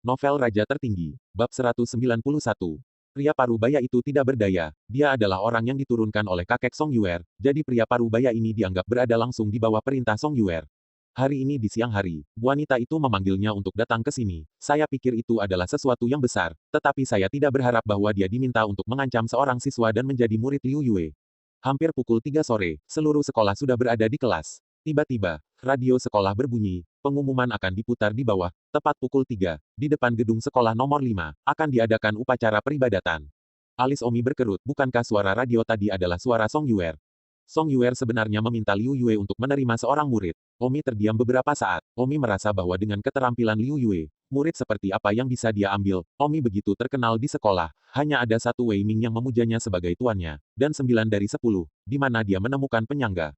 Novel Raja Tertinggi, Bab 191. Pria parubaya itu tidak berdaya, dia adalah orang yang diturunkan oleh kakek Song Yuer, jadi pria parubaya ini dianggap berada langsung di bawah perintah Song Yuer. Hari ini di siang hari, wanita itu memanggilnya untuk datang ke sini. Saya pikir itu adalah sesuatu yang besar, tetapi saya tidak berharap bahwa dia diminta untuk mengancam seorang siswa dan menjadi murid Liu Yue. Hampir pukul 3 sore, seluruh sekolah sudah berada di kelas. Tiba-tiba, radio sekolah berbunyi, pengumuman akan diputar di bawah, tepat pukul 3, di depan gedung sekolah nomor 5, akan diadakan upacara peribadatan. Alis Omi berkerut, bukankah suara radio tadi adalah suara Song Yuer? Song Yuer sebenarnya meminta Liu Yue untuk menerima seorang murid. Omi terdiam beberapa saat. Omi merasa bahwa dengan keterampilan Liu Yue, murid seperti apa yang bisa dia ambil. Omi begitu terkenal di sekolah, hanya ada satu Wei Ming yang memujanya sebagai tuannya, dan 9 dari 10, di mana dia menemukan penyangga.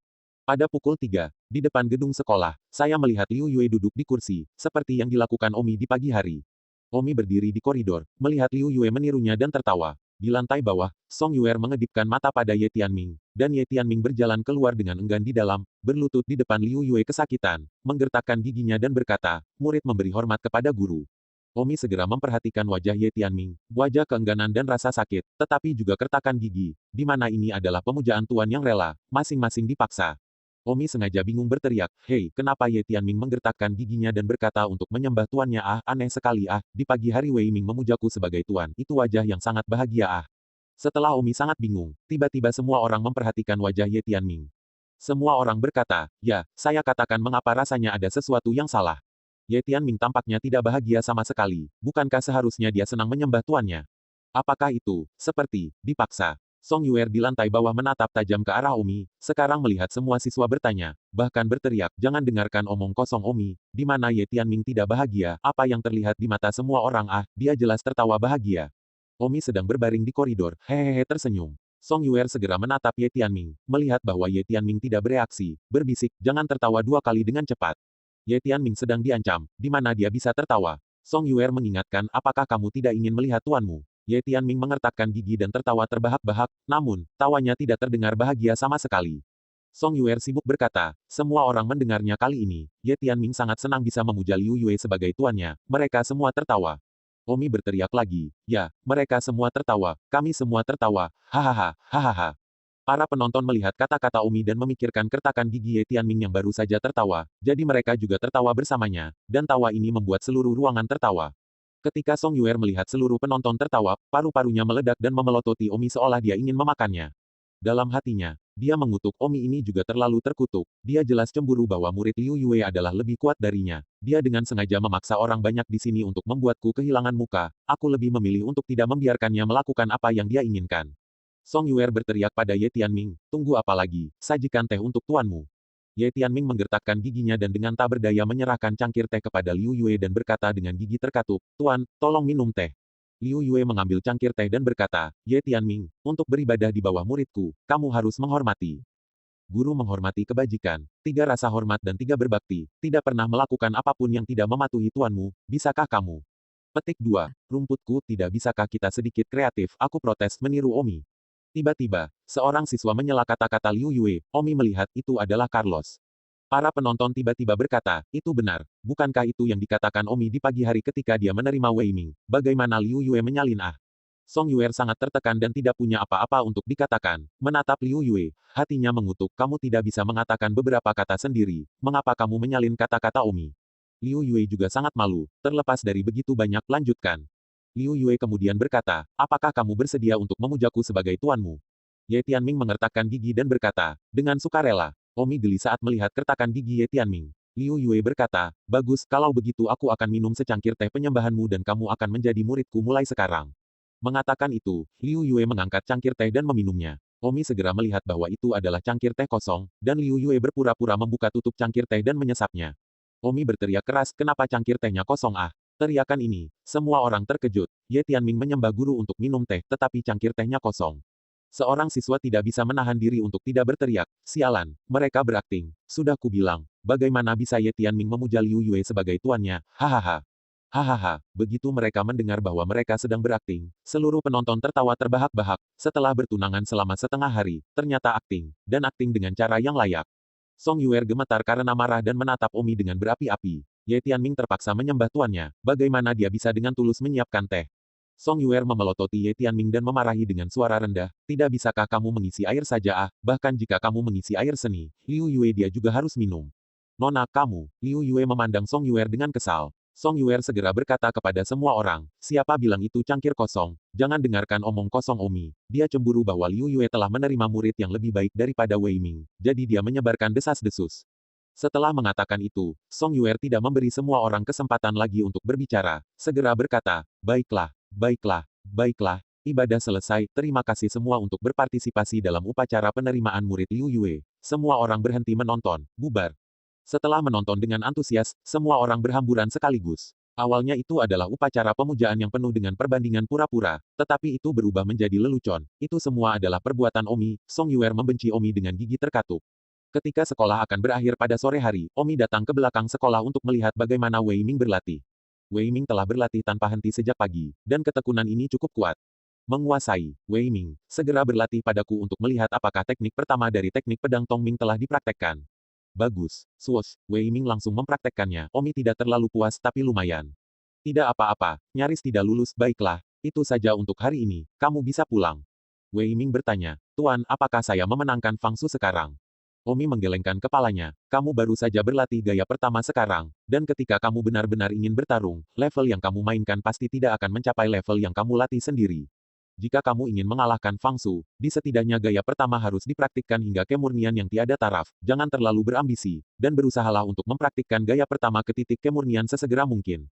Pada pukul 3, di depan gedung sekolah, saya melihat Liu Yue duduk di kursi, seperti yang dilakukan Omi di pagi hari. Omi berdiri di koridor, melihat Liu Yue menirunya dan tertawa. Di lantai bawah, Song Yuer mengedipkan mata pada Ye Tianming, dan Ye Tianming berjalan keluar dengan enggan di dalam, berlutut di depan Liu Yue kesakitan, menggertakkan giginya dan berkata, murid memberi hormat kepada guru. Omi segera memperhatikan wajah Ye Tianming, wajah keengganan dan rasa sakit, tetapi juga kertakan gigi, di mana ini adalah pemujaan tuan yang rela, masing-masing dipaksa. Omi sengaja bingung berteriak, hei, kenapa Ye Tianming menggertakkan giginya dan berkata untuk menyembah tuannya aneh sekali di pagi hari Wei Ming memujaku sebagai tuan, itu wajah yang sangat bahagia Setelah Omi sangat bingung, tiba-tiba semua orang memperhatikan wajah Ye Tianming. Semua orang berkata, ya, saya katakan mengapa rasanya ada sesuatu yang salah. Ye Tianming tampaknya tidak bahagia sama sekali, bukankah seharusnya dia senang menyembah tuannya? Apakah itu, seperti, dipaksa? Song Yuer di lantai bawah menatap tajam ke arah Omi, sekarang melihat semua siswa bertanya, bahkan berteriak, jangan dengarkan omong kosong Omi, di mana Ye Tianming tidak bahagia, apa yang terlihat di mata semua orang dia jelas tertawa bahagia. Omi sedang berbaring di koridor, hehehe tersenyum. Song Yuer segera menatap Ye Tianming, melihat bahwa Ye Tianming tidak bereaksi, berbisik, jangan tertawa 2 kali dengan cepat. Ye Tianming sedang diancam, di mana dia bisa tertawa. Song Yuer mengingatkan, apakah kamu tidak ingin melihat tuanmu? Ye Tianming mengertakkan gigi dan tertawa terbahak-bahak, namun, tawanya tidak terdengar bahagia sama sekali. Song Yuer sibuk berkata, semua orang mendengarnya kali ini, Ye Tianming sangat senang bisa memuja Liu Yue sebagai tuannya, mereka semua tertawa. Omi berteriak lagi, ya, mereka semua tertawa, kami semua tertawa, hahaha, hahaha. Para penonton melihat kata-kata Omi dan memikirkan kertakan gigi Ye Tianming yang baru saja tertawa, jadi mereka juga tertawa bersamanya, dan tawa ini membuat seluruh ruangan tertawa. Ketika Song Yuer melihat seluruh penonton tertawa, paru-parunya meledak dan memelototi Omi seolah dia ingin memakannya. Dalam hatinya, dia mengutuk Omi ini juga terlalu terkutuk. Dia jelas cemburu bahwa murid Liu Yue adalah lebih kuat darinya. Dia dengan sengaja memaksa orang banyak di sini untuk membuatku kehilangan muka. Aku lebih memilih untuk tidak membiarkannya melakukan apa yang dia inginkan. Song Yuer berteriak pada Ye Tianming, tunggu apa lagi, sajikan teh untuk tuanmu. Ye Tianming menggertakkan giginya dan dengan tak berdaya menyerahkan cangkir teh kepada Liu Yue dan berkata dengan gigi terkatup, Tuan, tolong minum teh. Liu Yue mengambil cangkir teh dan berkata, Ye Tianming, untuk beribadah di bawah muridku, kamu harus menghormati. Guru menghormati kebajikan, 3 rasa hormat dan 3 berbakti, tidak pernah melakukan apapun yang tidak mematuhi tuanmu, bisakah kamu? Petik 2. Rumputku, tidak bisakah kita sedikit kreatif, aku protes meniru Omi. Tiba-tiba, seorang siswa menyela kata-kata Liu Yue, Omi melihat itu adalah Carlos. Para penonton tiba-tiba berkata, itu benar, bukankah itu yang dikatakan Omi di pagi hari ketika dia menerima Wei Ming, bagaimana Liu Yue menyalin Song Yuer sangat tertekan dan tidak punya apa-apa untuk dikatakan, menatap Liu Yue, hatinya mengutuk, kamu tidak bisa mengatakan beberapa kata sendiri, mengapa kamu menyalin kata-kata Omi? Liu Yue juga sangat malu, terlepas dari begitu banyak, lanjutkan. Liu Yue kemudian berkata, apakah kamu bersedia untuk memujaku sebagai tuanmu? Ye Tianming mengertakkan gigi dan berkata, dengan sukarela. Omi geli saat melihat kertakan gigi Ye Tianming. Liu Yue berkata, bagus, kalau begitu aku akan minum secangkir teh penyembahanmu dan kamu akan menjadi muridku mulai sekarang. Mengatakan itu, Liu Yue mengangkat cangkir teh dan meminumnya. Omi segera melihat bahwa itu adalah cangkir teh kosong, dan Liu Yue berpura-pura membuka tutup cangkir teh dan menyesapnya. Omi berteriak keras, kenapa cangkir tehnya kosong Teriakan ini, semua orang terkejut. Ye Tianming menyembah guru untuk minum teh, tetapi cangkir tehnya kosong. Seorang siswa tidak bisa menahan diri untuk tidak berteriak, sialan, mereka berakting. Sudah kubilang, bagaimana bisa Ye Tianming memuja Liu Yue sebagai tuannya, hahaha. Hahaha, begitu mereka mendengar bahwa mereka sedang berakting, seluruh penonton tertawa terbahak-bahak, setelah bertunangan selama setengah hari, ternyata akting, dan akting dengan cara yang layak. Song Yuer gemetar karena marah dan menatap Omi dengan berapi-api. Ye Tianming terpaksa menyembah tuannya, bagaimana dia bisa dengan tulus menyiapkan teh. Song Yuer memelototi Ye Tianming dan memarahi dengan suara rendah, tidak bisakah kamu mengisi air saja bahkan jika kamu mengisi air seni, Liu Yue dia juga harus minum. Nona, kamu, Liu Yue memandang Song Yuer dengan kesal. Song Yuer segera berkata kepada semua orang, siapa bilang itu cangkir kosong, jangan dengarkan omong kosong Omi. Dia cemburu bahwa Liu Yue telah menerima murid yang lebih baik daripada Wei Ming, jadi dia menyebarkan desas-desus. Setelah mengatakan itu, Song Yuer tidak memberi semua orang kesempatan lagi untuk berbicara, segera berkata, baiklah, baiklah, baiklah, ibadah selesai, terima kasih semua untuk berpartisipasi dalam upacara penerimaan murid Liu Yue. Semua orang berhenti menonton, bubar. Setelah menonton dengan antusias, semua orang berhamburan sekaligus. Awalnya itu adalah upacara pemujaan yang penuh dengan perbandingan pura-pura, tetapi itu berubah menjadi lelucon. Itu semua adalah perbuatan Omi. Song Yuer membenci Omi dengan gigi terkatup. Ketika sekolah akan berakhir pada sore hari, Omi datang ke belakang sekolah untuk melihat bagaimana Wei Ming berlatih. Wei Ming telah berlatih tanpa henti sejak pagi, dan ketekunan ini cukup kuat. Menguasai, Wei Ming, segera berlatih padaku untuk melihat apakah teknik pertama dari teknik pedang Tongming telah dipraktekkan. Bagus, Swoosh, Wei Ming langsung mempraktekkannya. Omi tidak terlalu puas tapi lumayan. Tidak apa-apa, nyaris tidak lulus, baiklah, itu saja untuk hari ini, kamu bisa pulang. Wei Ming bertanya, Tuan, apakah saya memenangkan Fangsu sekarang? Omi menggelengkan kepalanya, kamu baru saja berlatih gaya pertama sekarang, dan ketika kamu benar-benar ingin bertarung, level yang kamu mainkan pasti tidak akan mencapai level yang kamu latih sendiri. Jika kamu ingin mengalahkan Fangsu, di setidaknya gaya pertama harus dipraktikkan hingga kemurnian yang tiada taraf, jangan terlalu berambisi, dan berusahalah untuk mempraktikkan gaya pertama ke titik kemurnian sesegera mungkin.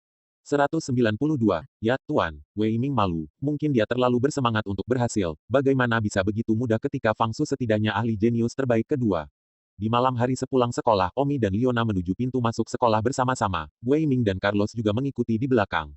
192. Ya, Tuan. Wei Ming malu. Mungkin dia terlalu bersemangat untuk berhasil. Bagaimana bisa begitu mudah ketika Fangsu setidaknya ahli jenius terbaik kedua? Di malam hari sepulang sekolah, Omi dan Liona menuju pintu masuk sekolah bersama-sama. Wei Ming dan Carlos juga mengikuti di belakang.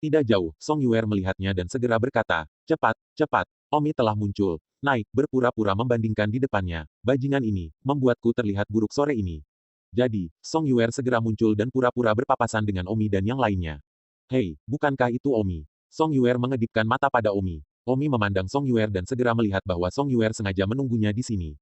Tidak jauh, Song Yuer melihatnya dan segera berkata, cepat, cepat. Omi telah muncul, naik, berpura-pura membandingkan di depannya. Bajingan ini, membuatku terlihat buruk sore ini. Jadi, Song Yuer segera muncul dan pura-pura berpapasan dengan Omi dan yang lainnya. Hei, bukankah itu Omi? Song Yuer mengedipkan mata pada Omi. Omi memandang Song Yuer dan segera melihat bahwa Song Yuer sengaja menunggunya di sini.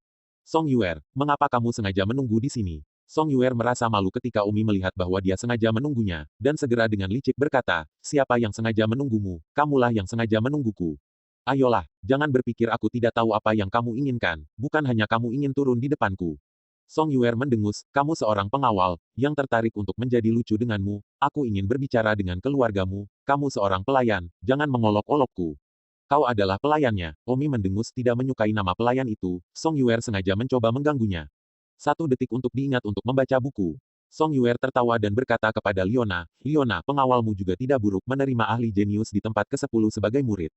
Song Yuer, mengapa kamu sengaja menunggu di sini? Song Yuer merasa malu ketika Omi melihat bahwa dia sengaja menunggunya, dan segera dengan licik berkata, siapa yang sengaja menunggumu? Kamulah yang sengaja menungguku. Ayolah, jangan berpikir aku tidak tahu apa yang kamu inginkan, bukan hanya kamu ingin turun di depanku. Song Yuer mendengus, kamu seorang pengawal, yang tertarik untuk menjadi lucu denganmu, aku ingin berbicara dengan keluargamu, kamu seorang pelayan, jangan mengolok-olokku. Kau adalah pelayannya. Omi mendengus tidak menyukai nama pelayan itu. Song Yuer sengaja mencoba mengganggunya. 1 detik untuk diingat untuk membaca buku. Song Yuer tertawa dan berkata kepada Liona, Liona, pengawalmu juga tidak buruk menerima ahli jenius di tempat ke-10 sebagai murid.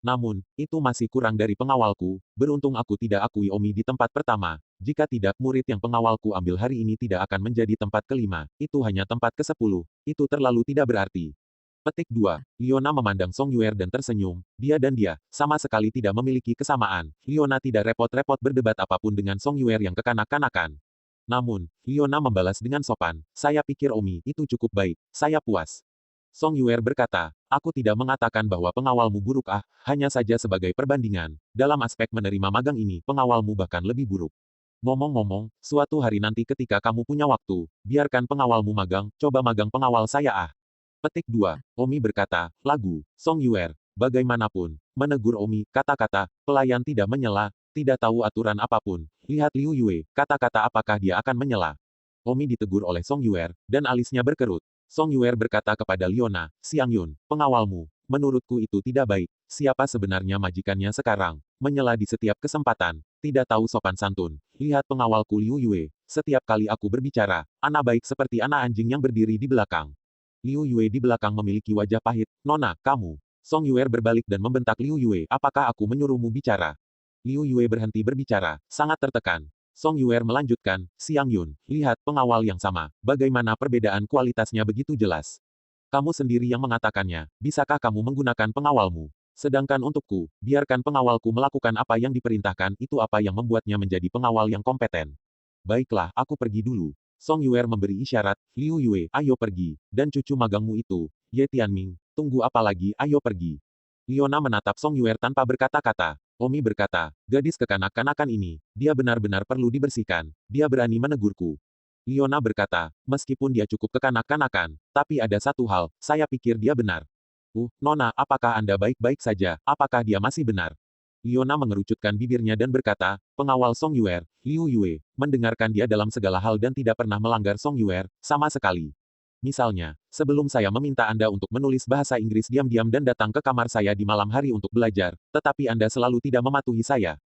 Namun, itu masih kurang dari pengawalku. Beruntung aku tidak akui Omi di tempat pertama. Jika tidak, murid yang pengawalku ambil hari ini tidak akan menjadi tempat ke-5. Itu hanya tempat ke-10. Itu terlalu tidak berarti. Petik 2. Liona memandang Song Yuer dan tersenyum. Dia dan dia, sama sekali tidak memiliki kesamaan. Liona tidak repot-repot berdebat apapun dengan Song Yuer yang kekanak-kanakan. Namun, Liona membalas dengan sopan. Saya pikir Omi, itu cukup baik. Saya puas. Song Yuer berkata, aku tidak mengatakan bahwa pengawalmu buruk hanya saja sebagai perbandingan. Dalam aspek menerima magang ini, pengawalmu bahkan lebih buruk. Ngomong-ngomong, suatu hari nanti ketika kamu punya waktu, biarkan pengawalmu magang, coba magang pengawal saya Petik 2. Omi berkata, lagu, Song Yuer, bagaimanapun, menegur Omi, kata-kata, pelayan tidak menyela, tidak tahu aturan apapun. Lihat Liu Yue, kata-kata apakah dia akan menyela. Omi ditegur oleh Song Yuer, dan alisnya berkerut. Song Yuer berkata kepada Liona, Siang Yun, pengawalmu, menurutku itu tidak baik. Siapa sebenarnya majikannya sekarang? Menyela di setiap kesempatan, tidak tahu sopan santun. Lihat pengawalku Liu Yue, setiap kali aku berbicara, anak baik seperti anak anjing yang berdiri di belakang. Liu Yue di belakang memiliki wajah pahit. Nona, kamu. Song Yuer berbalik dan membentak Liu Yue. Apakah aku menyuruhmu bicara? Liu Yue berhenti berbicara, sangat tertekan. Song Yuer melanjutkan, Siang Yun, lihat pengawal yang sama. Bagaimana perbedaan kualitasnya begitu jelas? Kamu sendiri yang mengatakannya. Bisakah kamu menggunakan pengawalmu? Sedangkan untukku, biarkan pengawalku melakukan apa yang diperintahkan. Itu apa yang membuatnya menjadi pengawal yang kompeten. Baiklah, aku pergi dulu. Song Yuer memberi isyarat, Liu Yue, ayo pergi, dan cucu magangmu itu, Ye Tianming, tunggu apa lagi, ayo pergi. Liona menatap Song Yuer tanpa berkata-kata. Omi berkata, gadis kekanak-kanakan ini, dia benar-benar perlu dibersihkan, dia berani menegurku. Liona berkata, meskipun dia cukup kekanak-kanakan, tapi ada satu hal, saya pikir dia benar. Nona, apakah Anda baik-baik saja? Apakah dia masih benar? Liona mengerucutkan bibirnya dan berkata, pengawal Song Yuer, Liu Yue, mendengarkan dia dalam segala hal dan tidak pernah melanggar Song Yuer, sama sekali. Misalnya, sebelum saya meminta Anda untuk menulis bahasa Inggris diam-diam dan datang ke kamar saya di malam hari untuk belajar, tetapi Anda selalu tidak mematuhi saya.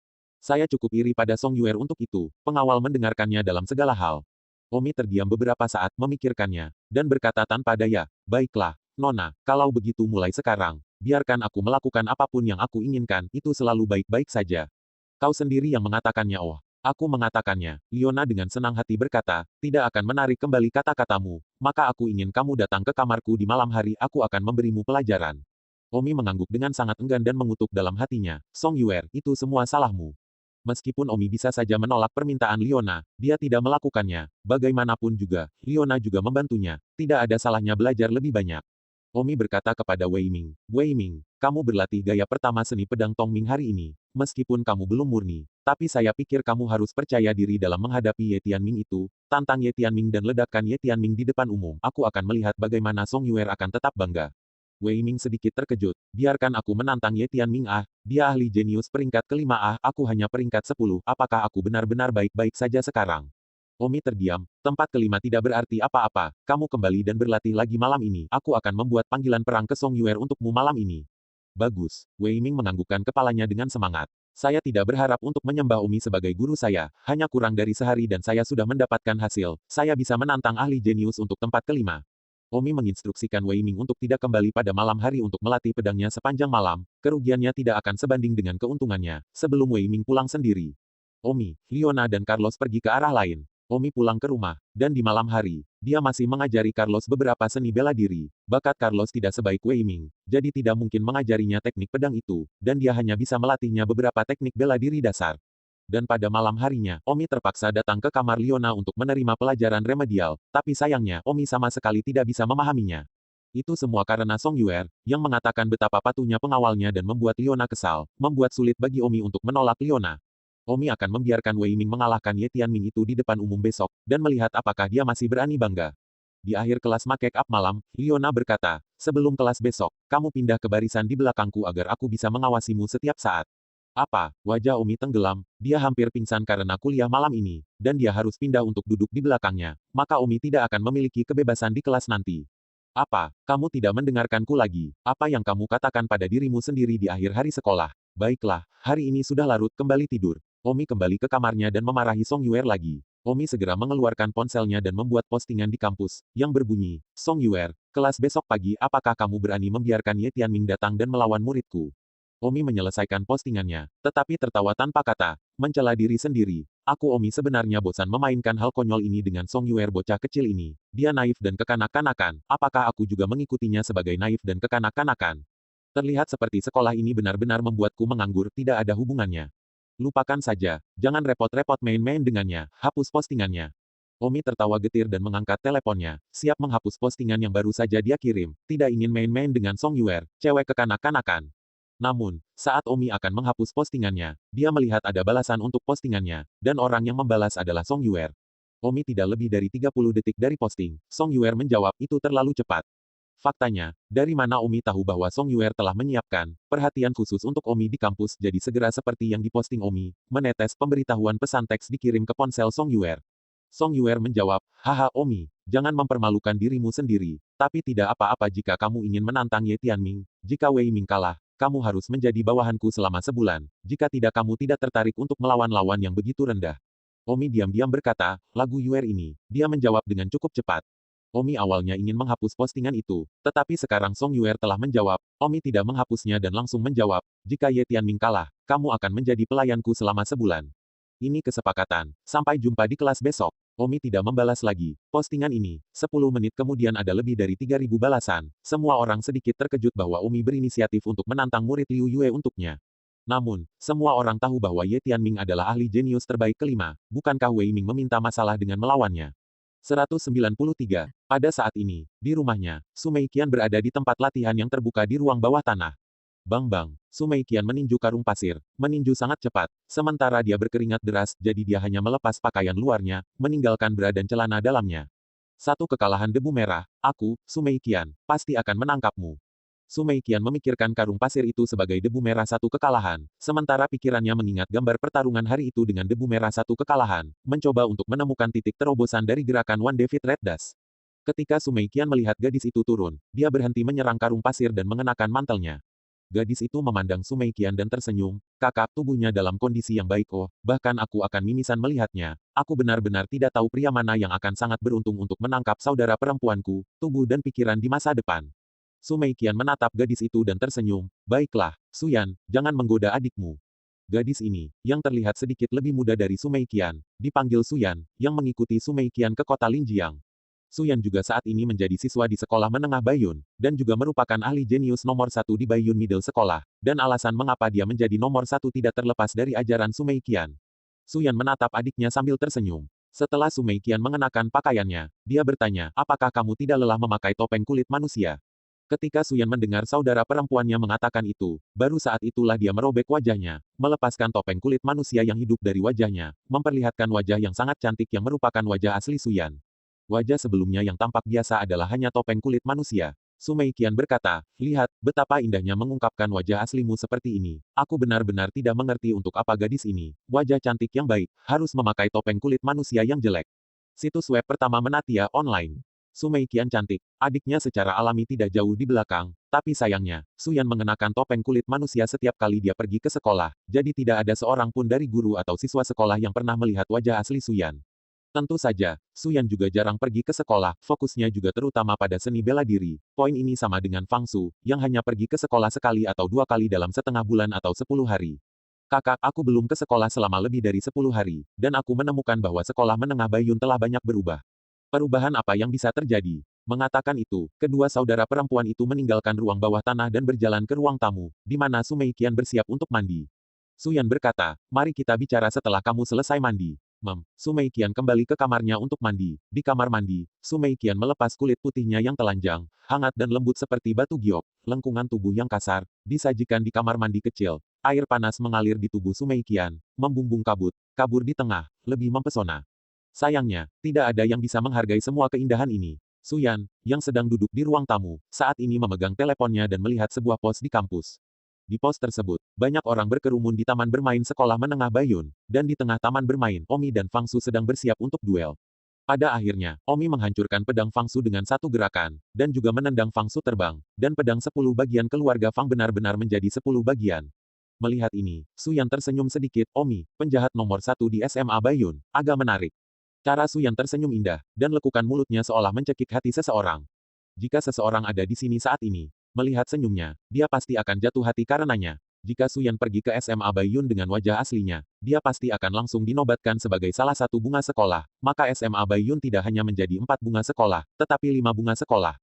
Saya cukup iri pada Song Yuer untuk itu. Pengawal mendengarkannya dalam segala hal. Omi terdiam beberapa saat memikirkannya, dan berkata tanpa daya, baiklah, Nona, kalau begitu mulai sekarang, biarkan aku melakukan apapun yang aku inginkan, itu selalu baik-baik saja. Kau sendiri yang mengatakannya. Oh, aku mengatakannya. Liona dengan senang hati berkata, tidak akan menarik kembali kata-katamu, maka aku ingin kamu datang ke kamarku di malam hari, aku akan memberimu pelajaran. Omi mengangguk dengan sangat enggan dan mengutuk dalam hatinya, Song Yuer, itu semua salahmu. Meskipun Omi bisa saja menolak permintaan Liona, dia tidak melakukannya. Bagaimanapun juga, Liona juga membantunya. Tidak ada salahnya belajar lebih banyak. Omi berkata kepada Wei Ming, Wei Ming, kamu berlatih gaya pertama seni pedang Tongming hari ini, meskipun kamu belum murni. Tapi saya pikir kamu harus percaya diri dalam menghadapi Ye Tianming itu, tantang Ye Tianming dan ledakkan Ye Tianming di depan umum. Aku akan melihat bagaimana Song Yuer akan tetap bangga. Wei Ming sedikit terkejut. Biarkan aku menantang Ye Tianming. Dia ahli jenius peringkat kelima. Aku hanya peringkat 10. Apakah aku benar-benar baik-baik saja sekarang? Omi terdiam, tempat kelima tidak berarti apa-apa, kamu kembali dan berlatih lagi malam ini, aku akan membuat panggilan perang ke Song Yuer untukmu malam ini. Bagus, Wei Ming menganggukkan kepalanya dengan semangat. Saya tidak berharap untuk menyembah Omi sebagai guru saya, hanya kurang dari sehari dan saya sudah mendapatkan hasil, saya bisa menantang ahli jenius untuk tempat kelima. Omi menginstruksikan Wei Ming untuk tidak kembali pada malam hari untuk melatih pedangnya sepanjang malam, kerugiannya tidak akan sebanding dengan keuntungannya, sebelum Wei Ming pulang sendiri. Omi, Liona dan Carlos pergi ke arah lain. Omi pulang ke rumah, dan di malam hari, dia masih mengajari Carlos beberapa seni bela diri. Bakat Carlos tidak sebaik Wei Ming, jadi tidak mungkin mengajarinya teknik pedang itu, dan dia hanya bisa melatihnya beberapa teknik bela diri dasar. Dan pada malam harinya, Omi terpaksa datang ke kamar Liona untuk menerima pelajaran remedial, tapi sayangnya, Omi sama sekali tidak bisa memahaminya. Itu semua karena Song Yuer, yang mengatakan betapa patuhnya pengawalnya dan membuat Liona kesal, membuat sulit bagi Omi untuk menolak Liona. Omi akan membiarkan Wei Ming mengalahkan Ye Tianming itu di depan umum besok, dan melihat apakah dia masih berani bangga. Di akhir kelas make up malam, Liona berkata, sebelum kelas besok, kamu pindah ke barisan di belakangku agar aku bisa mengawasimu setiap saat. Apa? Wajah Omi tenggelam, dia hampir pingsan karena kuliah malam ini, dan dia harus pindah untuk duduk di belakangnya, maka Omi tidak akan memiliki kebebasan di kelas nanti. Apa? Kamu tidak mendengarkanku lagi? Apa yang kamu katakan pada dirimu sendiri di akhir hari sekolah? Baiklah, hari ini sudah larut, kembali tidur. Omi kembali ke kamarnya dan memarahi Song Yuer lagi. Omi segera mengeluarkan ponselnya dan membuat postingan di kampus, yang berbunyi, Song Yuer, kelas besok pagi apakah kamu berani membiarkan Ye Tianming datang dan melawan muridku? Omi menyelesaikan postingannya, tetapi tertawa tanpa kata, mencela diri sendiri. Aku Omi sebenarnya bosan memainkan hal konyol ini dengan Song Yuer bocah kecil ini. Dia naif dan kekanak-kanakan, apakah aku juga mengikutinya sebagai naif dan kekanak-kanakan? Terlihat seperti sekolah ini benar-benar membuatku menganggur, tidak ada hubungannya. Lupakan saja, jangan repot-repot main-main dengannya, hapus postingannya. Omi tertawa getir dan mengangkat teleponnya, siap menghapus postingan yang baru saja dia kirim, tidak ingin main-main dengan Song Yuer, cewek kekanak-kanakan. Namun, saat Omi akan menghapus postingannya, dia melihat ada balasan untuk postingannya, dan orang yang membalas adalah Song Yuer. Omi tidak lebih dari 30 detik dari posting, Song Yuer menjawab, itu terlalu cepat. Faktanya, dari mana Omi tahu bahwa Song Yuer telah menyiapkan perhatian khusus untuk Omi di kampus jadi segera seperti yang diposting Omi, menetes pemberitahuan pesan teks dikirim ke ponsel Song Yuer. Song Yuer menjawab, haha Omi, jangan mempermalukan dirimu sendiri, tapi tidak apa-apa jika kamu ingin menantang Ye Tianming, jika Wei Ming kalah, kamu harus menjadi bawahanku selama sebulan, jika tidak kamu tidak tertarik untuk melawan lawan yang begitu rendah. Omi diam-diam berkata, lagu Yuer ini, dia menjawab dengan cukup cepat. Omi awalnya ingin menghapus postingan itu, tetapi sekarang Song Yuer telah menjawab, Omi tidak menghapusnya dan langsung menjawab, jika Ye Tianming kalah, kamu akan menjadi pelayanku selama sebulan. Ini kesepakatan, sampai jumpa di kelas besok. Omi tidak membalas lagi. Postingan ini, 10 menit kemudian ada lebih dari 3.000 balasan. Semua orang sedikit terkejut bahwa Omi berinisiatif untuk menantang murid Liu Yue untuknya. Namun, semua orang tahu bahwa Ye Tianming adalah ahli jenius terbaik kelima, bukankah Wei Ming meminta masalah dengan melawannya? 193. Pada saat ini, di rumahnya, Su Meiqian berada di tempat latihan yang terbuka di ruang bawah tanah. Bang-bang, Su Meiqian meninju karung pasir, meninju sangat cepat. Sementara dia berkeringat deras, jadi dia hanya melepas pakaian luarnya, meninggalkan bra dan celana dalamnya. Satu kekalahan debu merah, aku, Su Meiqian, pasti akan menangkapmu. Su Meiqian memikirkan karung pasir itu sebagai debu merah satu kekalahan, sementara pikirannya mengingat gambar pertarungan hari itu dengan debu merah satu kekalahan, mencoba untuk menemukan titik terobosan dari gerakan One David Red Dash. Ketika Su Meiqian melihat gadis itu turun, dia berhenti menyerang karung pasir dan mengenakan mantelnya. Gadis itu memandang Su Meiqian dan tersenyum, kakak, tubuhnya dalam kondisi yang baik oh, bahkan aku akan mimisan melihatnya. Aku benar-benar tidak tahu pria mana yang akan sangat beruntung untuk menangkap saudara perempuanku, tubuh dan pikiran di masa depan. Su Meiqian menatap gadis itu dan tersenyum, baiklah, Suyan, jangan menggoda adikmu. Gadis ini, yang terlihat sedikit lebih muda dari Su Meiqian, dipanggil Suyan, yang mengikuti Su Meiqian ke kota Linjiang. Suyan juga saat ini menjadi siswa di sekolah menengah Baiyun, dan juga merupakan ahli jenius nomor satu di Baiyun Middle Sekolah, dan alasan mengapa dia menjadi nomor satu tidak terlepas dari ajaran Su Meiqian. Suyan menatap adiknya sambil tersenyum. Setelah Su Meiqian mengenakan pakaiannya, dia bertanya, apakah kamu tidak lelah memakai topeng kulit manusia? Ketika Suyan mendengar saudara perempuannya mengatakan itu, baru saat itulah dia merobek wajahnya, melepaskan topeng kulit manusia yang hidup dari wajahnya, memperlihatkan wajah yang sangat cantik yang merupakan wajah asli Suyan. Wajah sebelumnya yang tampak biasa adalah hanya topeng kulit manusia. Su Meiqian berkata, lihat, betapa indahnya mengungkapkan wajah aslimu seperti ini. Aku benar-benar tidak mengerti untuk apa gadis ini, wajah cantik yang baik, harus memakai topeng kulit manusia yang jelek. Situs web pertama Menatia Online. Su Meiqian cantik, adiknya secara alami tidak jauh di belakang, tapi sayangnya, Suyan mengenakan topeng kulit manusia setiap kali dia pergi ke sekolah, jadi tidak ada seorang pun dari guru atau siswa sekolah yang pernah melihat wajah asli Suyan. Tentu saja, Suyan juga jarang pergi ke sekolah, fokusnya juga terutama pada seni bela diri. Poin ini sama dengan Fang Su, yang hanya pergi ke sekolah sekali atau dua kali dalam setengah bulan atau 10 hari. Kakak, aku belum ke sekolah selama lebih dari 10 hari, dan aku menemukan bahwa sekolah menengah Baiyun telah banyak berubah. Perubahan apa yang bisa terjadi? Mengatakan itu, kedua saudara perempuan itu meninggalkan ruang bawah tanah dan berjalan ke ruang tamu, di mana Su Meiqian bersiap untuk mandi. Suyan berkata, mari kita bicara setelah kamu selesai mandi. Su Meiqian kembali ke kamarnya untuk mandi. Di kamar mandi, Su Meiqian melepas kulit putihnya yang telanjang, hangat dan lembut seperti batu giok, lengkungan tubuh yang kasar, disajikan di kamar mandi kecil. Air panas mengalir di tubuh Su Meiqian, membumbung kabut, kabur di tengah, lebih mempesona. Sayangnya, tidak ada yang bisa menghargai semua keindahan ini. Suyan, yang sedang duduk di ruang tamu, saat ini memegang teleponnya dan melihat sebuah pos di kampus. Di pos tersebut, banyak orang berkerumun di taman bermain sekolah menengah Baiyun, dan di tengah taman bermain, Omi dan Fang Su sedang bersiap untuk duel. Pada akhirnya, Omi menghancurkan pedang Fang Su dengan satu gerakan, dan juga menendang Fang Su terbang, dan pedang 10 bagian keluarga Fang benar-benar menjadi 10 bagian. Melihat ini, Su Yan tersenyum sedikit, Omi, penjahat nomor satu di SMA Baiyun, agak menarik. Cara Su Yan tersenyum indah, dan lekukan mulutnya seolah mencekik hati seseorang. Jika seseorang ada di sini saat ini, melihat senyumnya, dia pasti akan jatuh hati karenanya. Jika Suyan pergi ke SMA Baiyun dengan wajah aslinya, dia pasti akan langsung dinobatkan sebagai salah satu bunga sekolah, maka SMA Baiyun tidak hanya menjadi 4 bunga sekolah, tetapi 5 bunga sekolah.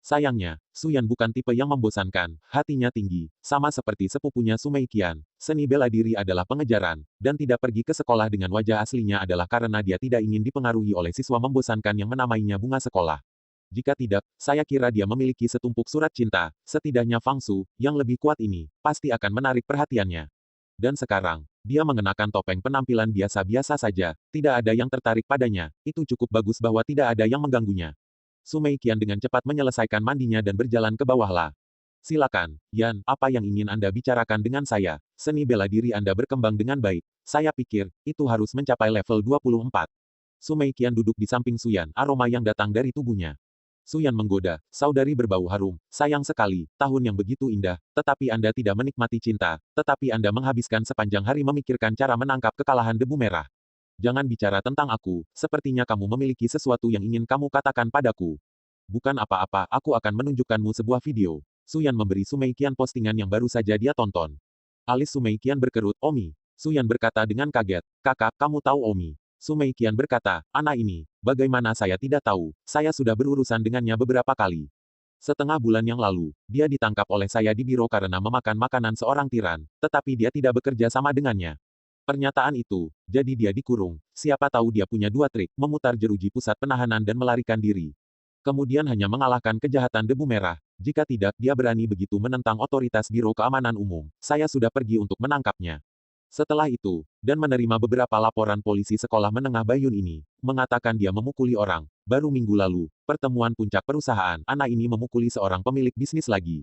Sayangnya, Suyan bukan tipe yang membosankan, hatinya tinggi, sama seperti sepupunya Su Meiqian. Seni bela diri adalah pengejaran, dan tidak pergi ke sekolah dengan wajah aslinya adalah karena dia tidak ingin dipengaruhi oleh siswa membosankan yang menamainya bunga sekolah. Jika tidak, saya kira dia memiliki setumpuk surat cinta, setidaknya Fang Su, yang lebih kuat ini, pasti akan menarik perhatiannya. Dan sekarang, dia mengenakan topeng penampilan biasa-biasa saja, tidak ada yang tertarik padanya, itu cukup bagus bahwa tidak ada yang mengganggunya. Su Meiqian dengan cepat menyelesaikan mandinya dan berjalan ke bawahlah. Silakan, Yan, apa yang ingin Anda bicarakan dengan saya? Seni bela diri Anda berkembang dengan baik. Saya pikir, itu harus mencapai level 24. Su Meiqian duduk di samping Suyan, aroma yang datang dari tubuhnya. Suyan menggoda, saudari berbau harum, sayang sekali, tahun yang begitu indah, tetapi Anda tidak menikmati cinta, tetapi Anda menghabiskan sepanjang hari memikirkan cara menangkap kekalahan debu merah. Jangan bicara tentang aku, sepertinya kamu memiliki sesuatu yang ingin kamu katakan padaku. Bukan apa-apa, aku akan menunjukkanmu sebuah video. Suyan memberi Su Meiqian postingan yang baru saja dia tonton. Alis Su Meiqian berkerut, Omi. Suyan berkata dengan kaget, kakak, kamu tahu Omi. Su Meiqian berkata, anak ini, bagaimana saya tidak tahu, saya sudah berurusan dengannya beberapa kali. Setengah bulan yang lalu, dia ditangkap oleh saya di biro karena memakan makanan seorang tiran, tetapi dia tidak bekerja sama dengannya. Pernyataan itu, jadi dia dikurung, siapa tahu dia punya dua trik, memutar jeruji pusat penahanan dan melarikan diri. Kemudian hanya mengalahkan kejahatan debu merah. Jika tidak, dia berani begitu menentang otoritas Biro Keamanan Umum. Saya sudah pergi untuk menangkapnya. Setelah itu, dan menerima beberapa laporan polisi sekolah menengah Bayun ini, mengatakan dia memukuli orang. Baru minggu lalu, pertemuan puncak perusahaan, anak ini memukuli seorang pemilik bisnis lagi.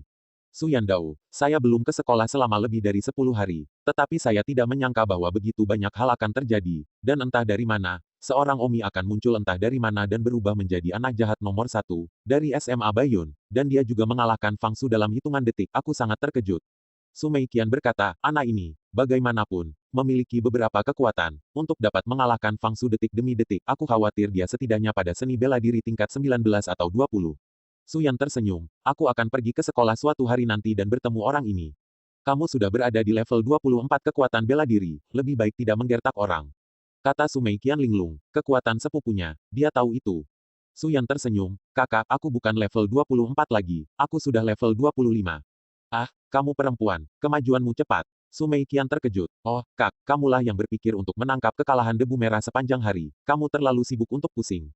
Su Yandao, saya belum ke sekolah selama lebih dari 10 hari, tetapi saya tidak menyangka bahwa begitu banyak hal akan terjadi, dan entah dari mana, seorang Omi akan muncul entah dari mana dan berubah menjadi anak jahat nomor satu, dari SMA Bayun, dan dia juga mengalahkan Fang Su dalam hitungan detik. Aku sangat terkejut. Su Meiqian berkata, anak ini, bagaimanapun, memiliki beberapa kekuatan. Untuk dapat mengalahkan Fang Su detik demi detik, aku khawatir dia setidaknya pada seni bela diri tingkat 19 atau 20. Su Yan tersenyum, aku akan pergi ke sekolah suatu hari nanti dan bertemu orang ini. Kamu sudah berada di level 24 kekuatan bela diri, lebih baik tidak menggertak orang. Kata Su Meiqian linglung, kekuatan sepupunya, dia tahu itu. Su Yan tersenyum, kakak, aku bukan level 24 lagi, aku sudah level 25. Ah, kamu perempuan, kemajuanmu cepat. Su Meiqian terkejut. Oh, kak, kamulah yang berpikir untuk menangkap kekalahan debu merah sepanjang hari. Kamu terlalu sibuk untuk pusing.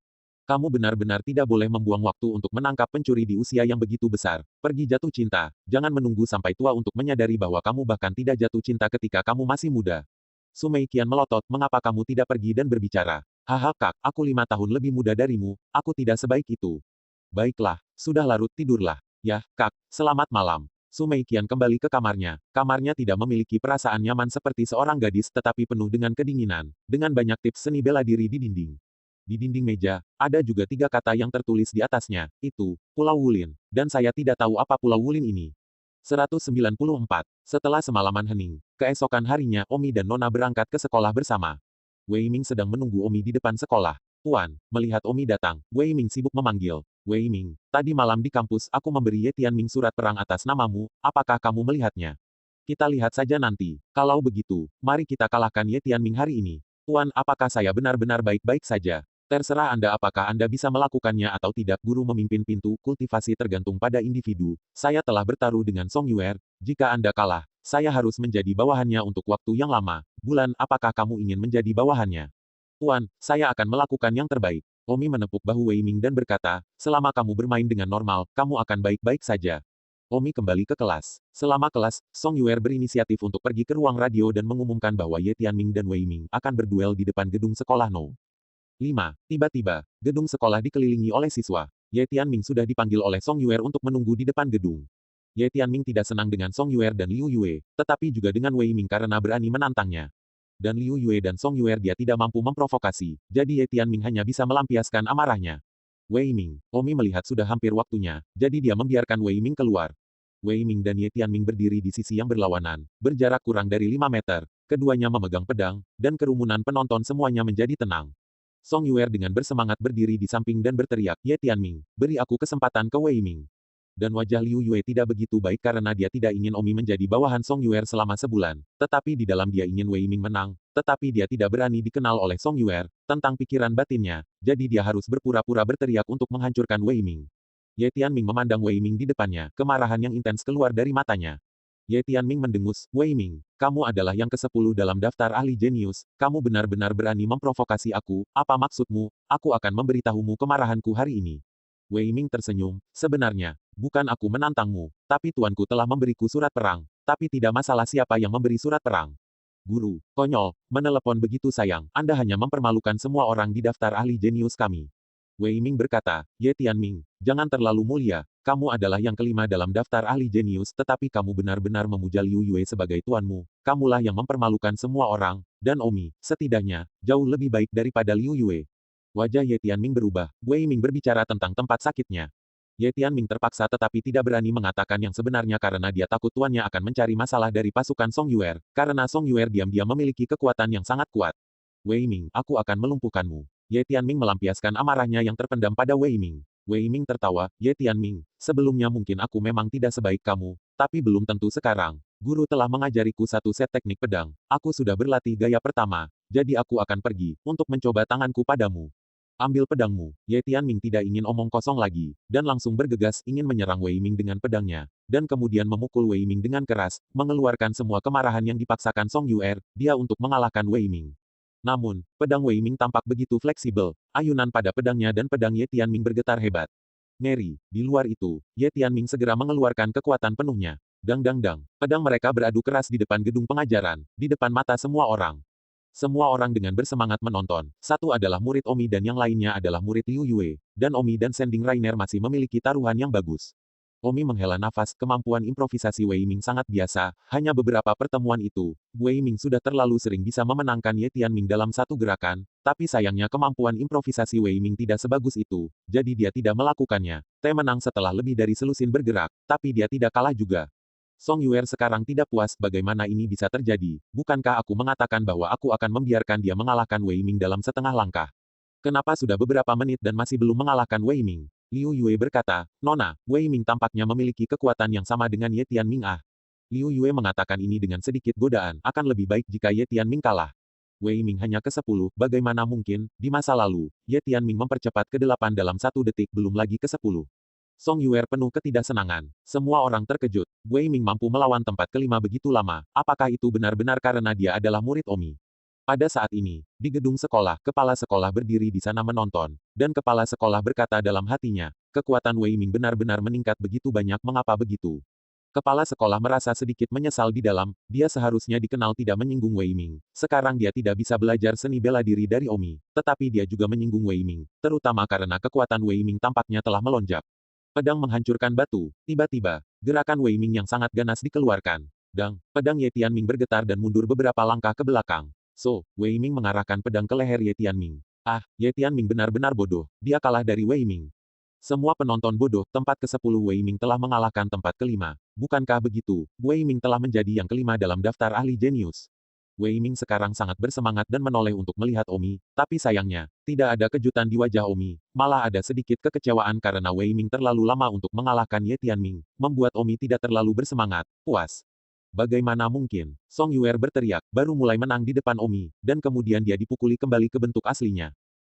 Kamu benar-benar tidak boleh membuang waktu untuk menangkap pencuri di usia yang begitu besar. Pergi jatuh cinta. Jangan menunggu sampai tua untuk menyadari bahwa kamu bahkan tidak jatuh cinta ketika kamu masih muda. Su Meiqian melotot, mengapa kamu tidak pergi dan berbicara? Haha kak, aku 5 tahun lebih muda darimu, aku tidak sebaik itu. Baiklah, sudah larut tidurlah. Ya, kak, selamat malam. Su Meiqian kembali ke kamarnya. Kamarnya tidak memiliki perasaan nyaman seperti seorang gadis tetapi penuh dengan kedinginan, dengan banyak tips seni bela diri di dinding. Di dinding meja, ada juga 3 kata yang tertulis di atasnya, itu, Pulau Wulin, dan saya tidak tahu apa Pulau Wulin ini. 194. Setelah semalaman hening, keesokan harinya Omi dan Nona berangkat ke sekolah bersama. Wei Ming sedang menunggu Omi di depan sekolah. Tuan, melihat Omi datang, Wei Ming sibuk memanggil. Wei Ming, tadi malam di kampus aku memberi Ye Tianming surat perang atas namamu, apakah kamu melihatnya? Kita lihat saja nanti. Kalau begitu, mari kita kalahkan Ye Tianming hari ini. Tuan, apakah saya benar-benar baik-baik saja? Terserah Anda apakah Anda bisa melakukannya atau tidak. Guru memimpin pintu kultivasi tergantung pada individu. Saya telah bertaruh dengan Song Yuer. Jika Anda kalah, saya harus menjadi bawahannya untuk waktu yang lama. Bulan, apakah kamu ingin menjadi bawahannya? Tuan, saya akan melakukan yang terbaik. Omi menepuk bahu Wei Ming dan berkata, selama kamu bermain dengan normal, kamu akan baik-baik saja. Omi kembali ke kelas. Selama kelas, Song Yuer berinisiatif untuk pergi ke ruang radio dan mengumumkan bahwa Ye Tianming dan Wei Ming akan berduel di depan gedung sekolah No. 5. Tiba-tiba, gedung sekolah dikelilingi oleh siswa. Ye Tianming sudah dipanggil oleh Song Yuer untuk menunggu di depan gedung. Ye Tianming tidak senang dengan Song Yuer dan Liu Yue, tetapi juga dengan Wei Ming karena berani menantangnya. Dan Liu Yue dan Song Yuer dia tidak mampu memprovokasi, jadi Ye Tianming hanya bisa melampiaskan amarahnya. Wei Ming, Omi melihat sudah hampir waktunya, jadi dia membiarkan Wei Ming keluar. Wei Ming dan Ye Tianming berdiri di sisi yang berlawanan, berjarak kurang dari 5 meter, keduanya memegang pedang, dan kerumunan penonton semuanya menjadi tenang. Song Yuer dengan bersemangat berdiri di samping dan berteriak, Ye Tianming, beri aku kesempatan ke Wei Ming. Dan wajah Liu Yue tidak begitu baik karena dia tidak ingin Omi menjadi bawahan Song Yuer selama sebulan, tetapi di dalam dia ingin Wei Ming menang, tetapi dia tidak berani dikenal oleh Song Yuer, tentang pikiran batinnya, jadi dia harus berpura-pura berteriak untuk menghancurkan Wei Ming. Ye Tianming memandang Wei Ming di depannya, kemarahan yang intens keluar dari matanya. Ye Tianming mendengus, Wei Ming, kamu adalah yang ke-10 dalam daftar ahli jenius, kamu benar-benar berani memprovokasi aku, apa maksudmu? Aku akan memberitahumu kemarahanku hari ini. Wei Ming tersenyum, sebenarnya, bukan aku menantangmu, tapi tuanku telah memberiku surat perang, tapi tidak masalah siapa yang memberi surat perang. Guru, konyol, menelepon begitu sayang, Anda hanya mempermalukan semua orang di daftar ahli jenius kami. Wei Ming berkata, Ye Tianming, jangan terlalu mulia, kamu adalah yang kelima dalam daftar ahli jenius tetapi kamu benar-benar memuja Liu Yue sebagai tuanmu, kamulah yang mempermalukan semua orang, dan Omi, setidaknya, jauh lebih baik daripada Liu Yue. Wajah Ye Tianming berubah, Wei Ming berbicara tentang tempat sakitnya. Ye Tianming terpaksa tetapi tidak berani mengatakan yang sebenarnya karena dia takut tuannya akan mencari masalah dari pasukan Song Yuer, karena Song Yuer diam-diam memiliki kekuatan yang sangat kuat. Wei Ming, aku akan melumpuhkanmu. Ye Tianming melampiaskan amarahnya yang terpendam pada Wei Ming. Wei Ming tertawa, Ye Tianming, sebelumnya mungkin aku memang tidak sebaik kamu, tapi belum tentu sekarang. Guru telah mengajariku satu set teknik pedang, aku sudah berlatih gaya pertama, jadi aku akan pergi, untuk mencoba tanganku padamu. Ambil pedangmu. Ye Tianming tidak ingin omong kosong lagi, dan langsung bergegas ingin menyerang Wei Ming dengan pedangnya, dan kemudian memukul Wei Ming dengan keras, mengeluarkan semua kemarahan yang dipaksakan Song Yuer, dia untuk mengalahkan Wei Ming. Namun, pedang Wei Ming tampak begitu fleksibel, ayunan pada pedangnya dan pedang Ye Tianming bergetar hebat. Ngeri, di luar itu, Ye Tianming segera mengeluarkan kekuatan penuhnya. Dang dang dang. Pedang mereka beradu keras di depan gedung pengajaran, di depan mata semua orang. Semua orang dengan bersemangat menonton. Satu adalah murid Omi dan yang lainnya adalah murid Liu Yue. Dan Omi dan Sending Rainer masih memiliki taruhan yang bagus. Omi menghela nafas, kemampuan improvisasi Wei Ming sangat biasa, hanya beberapa pertemuan itu, Wei Ming sudah terlalu sering bisa memenangkan Ye Tianming dalam satu gerakan, tapi sayangnya kemampuan improvisasi Wei Ming tidak sebagus itu, jadi dia tidak melakukannya. Te menang setelah lebih dari selusin bergerak, tapi dia tidak kalah juga. Song Yuer sekarang tidak puas bagaimana ini bisa terjadi, bukankah aku mengatakan bahwa aku akan membiarkan dia mengalahkan Wei Ming dalam setengah langkah? Kenapa sudah beberapa menit dan masih belum mengalahkan Wei Ming? Liu Yue berkata, Nona, Wei Ming tampaknya memiliki kekuatan yang sama dengan Ye Tianming ah. Liu Yue mengatakan ini dengan sedikit godaan, akan lebih baik jika Ye Tianming kalah. Wei Ming hanya ke-10, bagaimana mungkin, di masa lalu, Ye Tianming mempercepat ke-8 dalam 1 detik belum lagi ke-10. Song Yuer penuh ketidaksenangan. Semua orang terkejut. Wei Ming mampu melawan tempat ke-5 begitu lama. Apakah itu benar-benar karena dia adalah murid Omi? Pada saat ini, di gedung sekolah, kepala sekolah berdiri di sana menonton, dan kepala sekolah berkata dalam hatinya, kekuatan Wei Ming benar-benar meningkat begitu banyak mengapa begitu. Kepala sekolah merasa sedikit menyesal di dalam, dia seharusnya dikenal tidak menyinggung Wei Ming. Sekarang dia tidak bisa belajar seni bela diri dari Omi, tetapi dia juga menyinggung Wei Ming, terutama karena kekuatan Wei Ming tampaknya telah melonjak. Pedang menghancurkan batu, tiba-tiba, gerakan Wei Ming yang sangat ganas dikeluarkan. Pedang Ye Tianming bergetar dan mundur beberapa langkah ke belakang. Wei Ming mengarahkan pedang ke leher Ye Tianming. Ye Tianming benar-benar bodoh, dia kalah dari Wei Ming. Semua penonton bodoh, tempat ke-10 Wei Ming telah mengalahkan tempat ke-5. Bukankah begitu, Wei Ming telah menjadi yang ke-5 dalam daftar ahli jenius. Wei Ming sekarang sangat bersemangat dan menoleh untuk melihat Omi, tapi sayangnya, tidak ada kejutan di wajah Omi, malah ada sedikit kekecewaan karena Wei Ming terlalu lama untuk mengalahkan Ye Tianming, membuat Omi tidak terlalu bersemangat, puas. Bagaimana mungkin? Song Yuer berteriak, baru mulai menang di depan Omi, dan kemudian dia dipukuli kembali ke bentuk aslinya.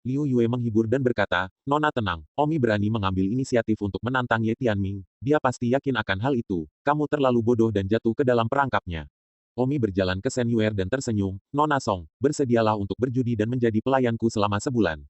Liu Yue menghibur dan berkata, Nona tenang, Omi berani mengambil inisiatif untuk menantang Ye Tianming, dia pasti yakin akan hal itu, kamu terlalu bodoh dan jatuh ke dalam perangkapnya. Omi berjalan ke Sen Yuer dan tersenyum, Nona Song, bersedialah untuk berjudi dan menjadi pelayanku selama sebulan.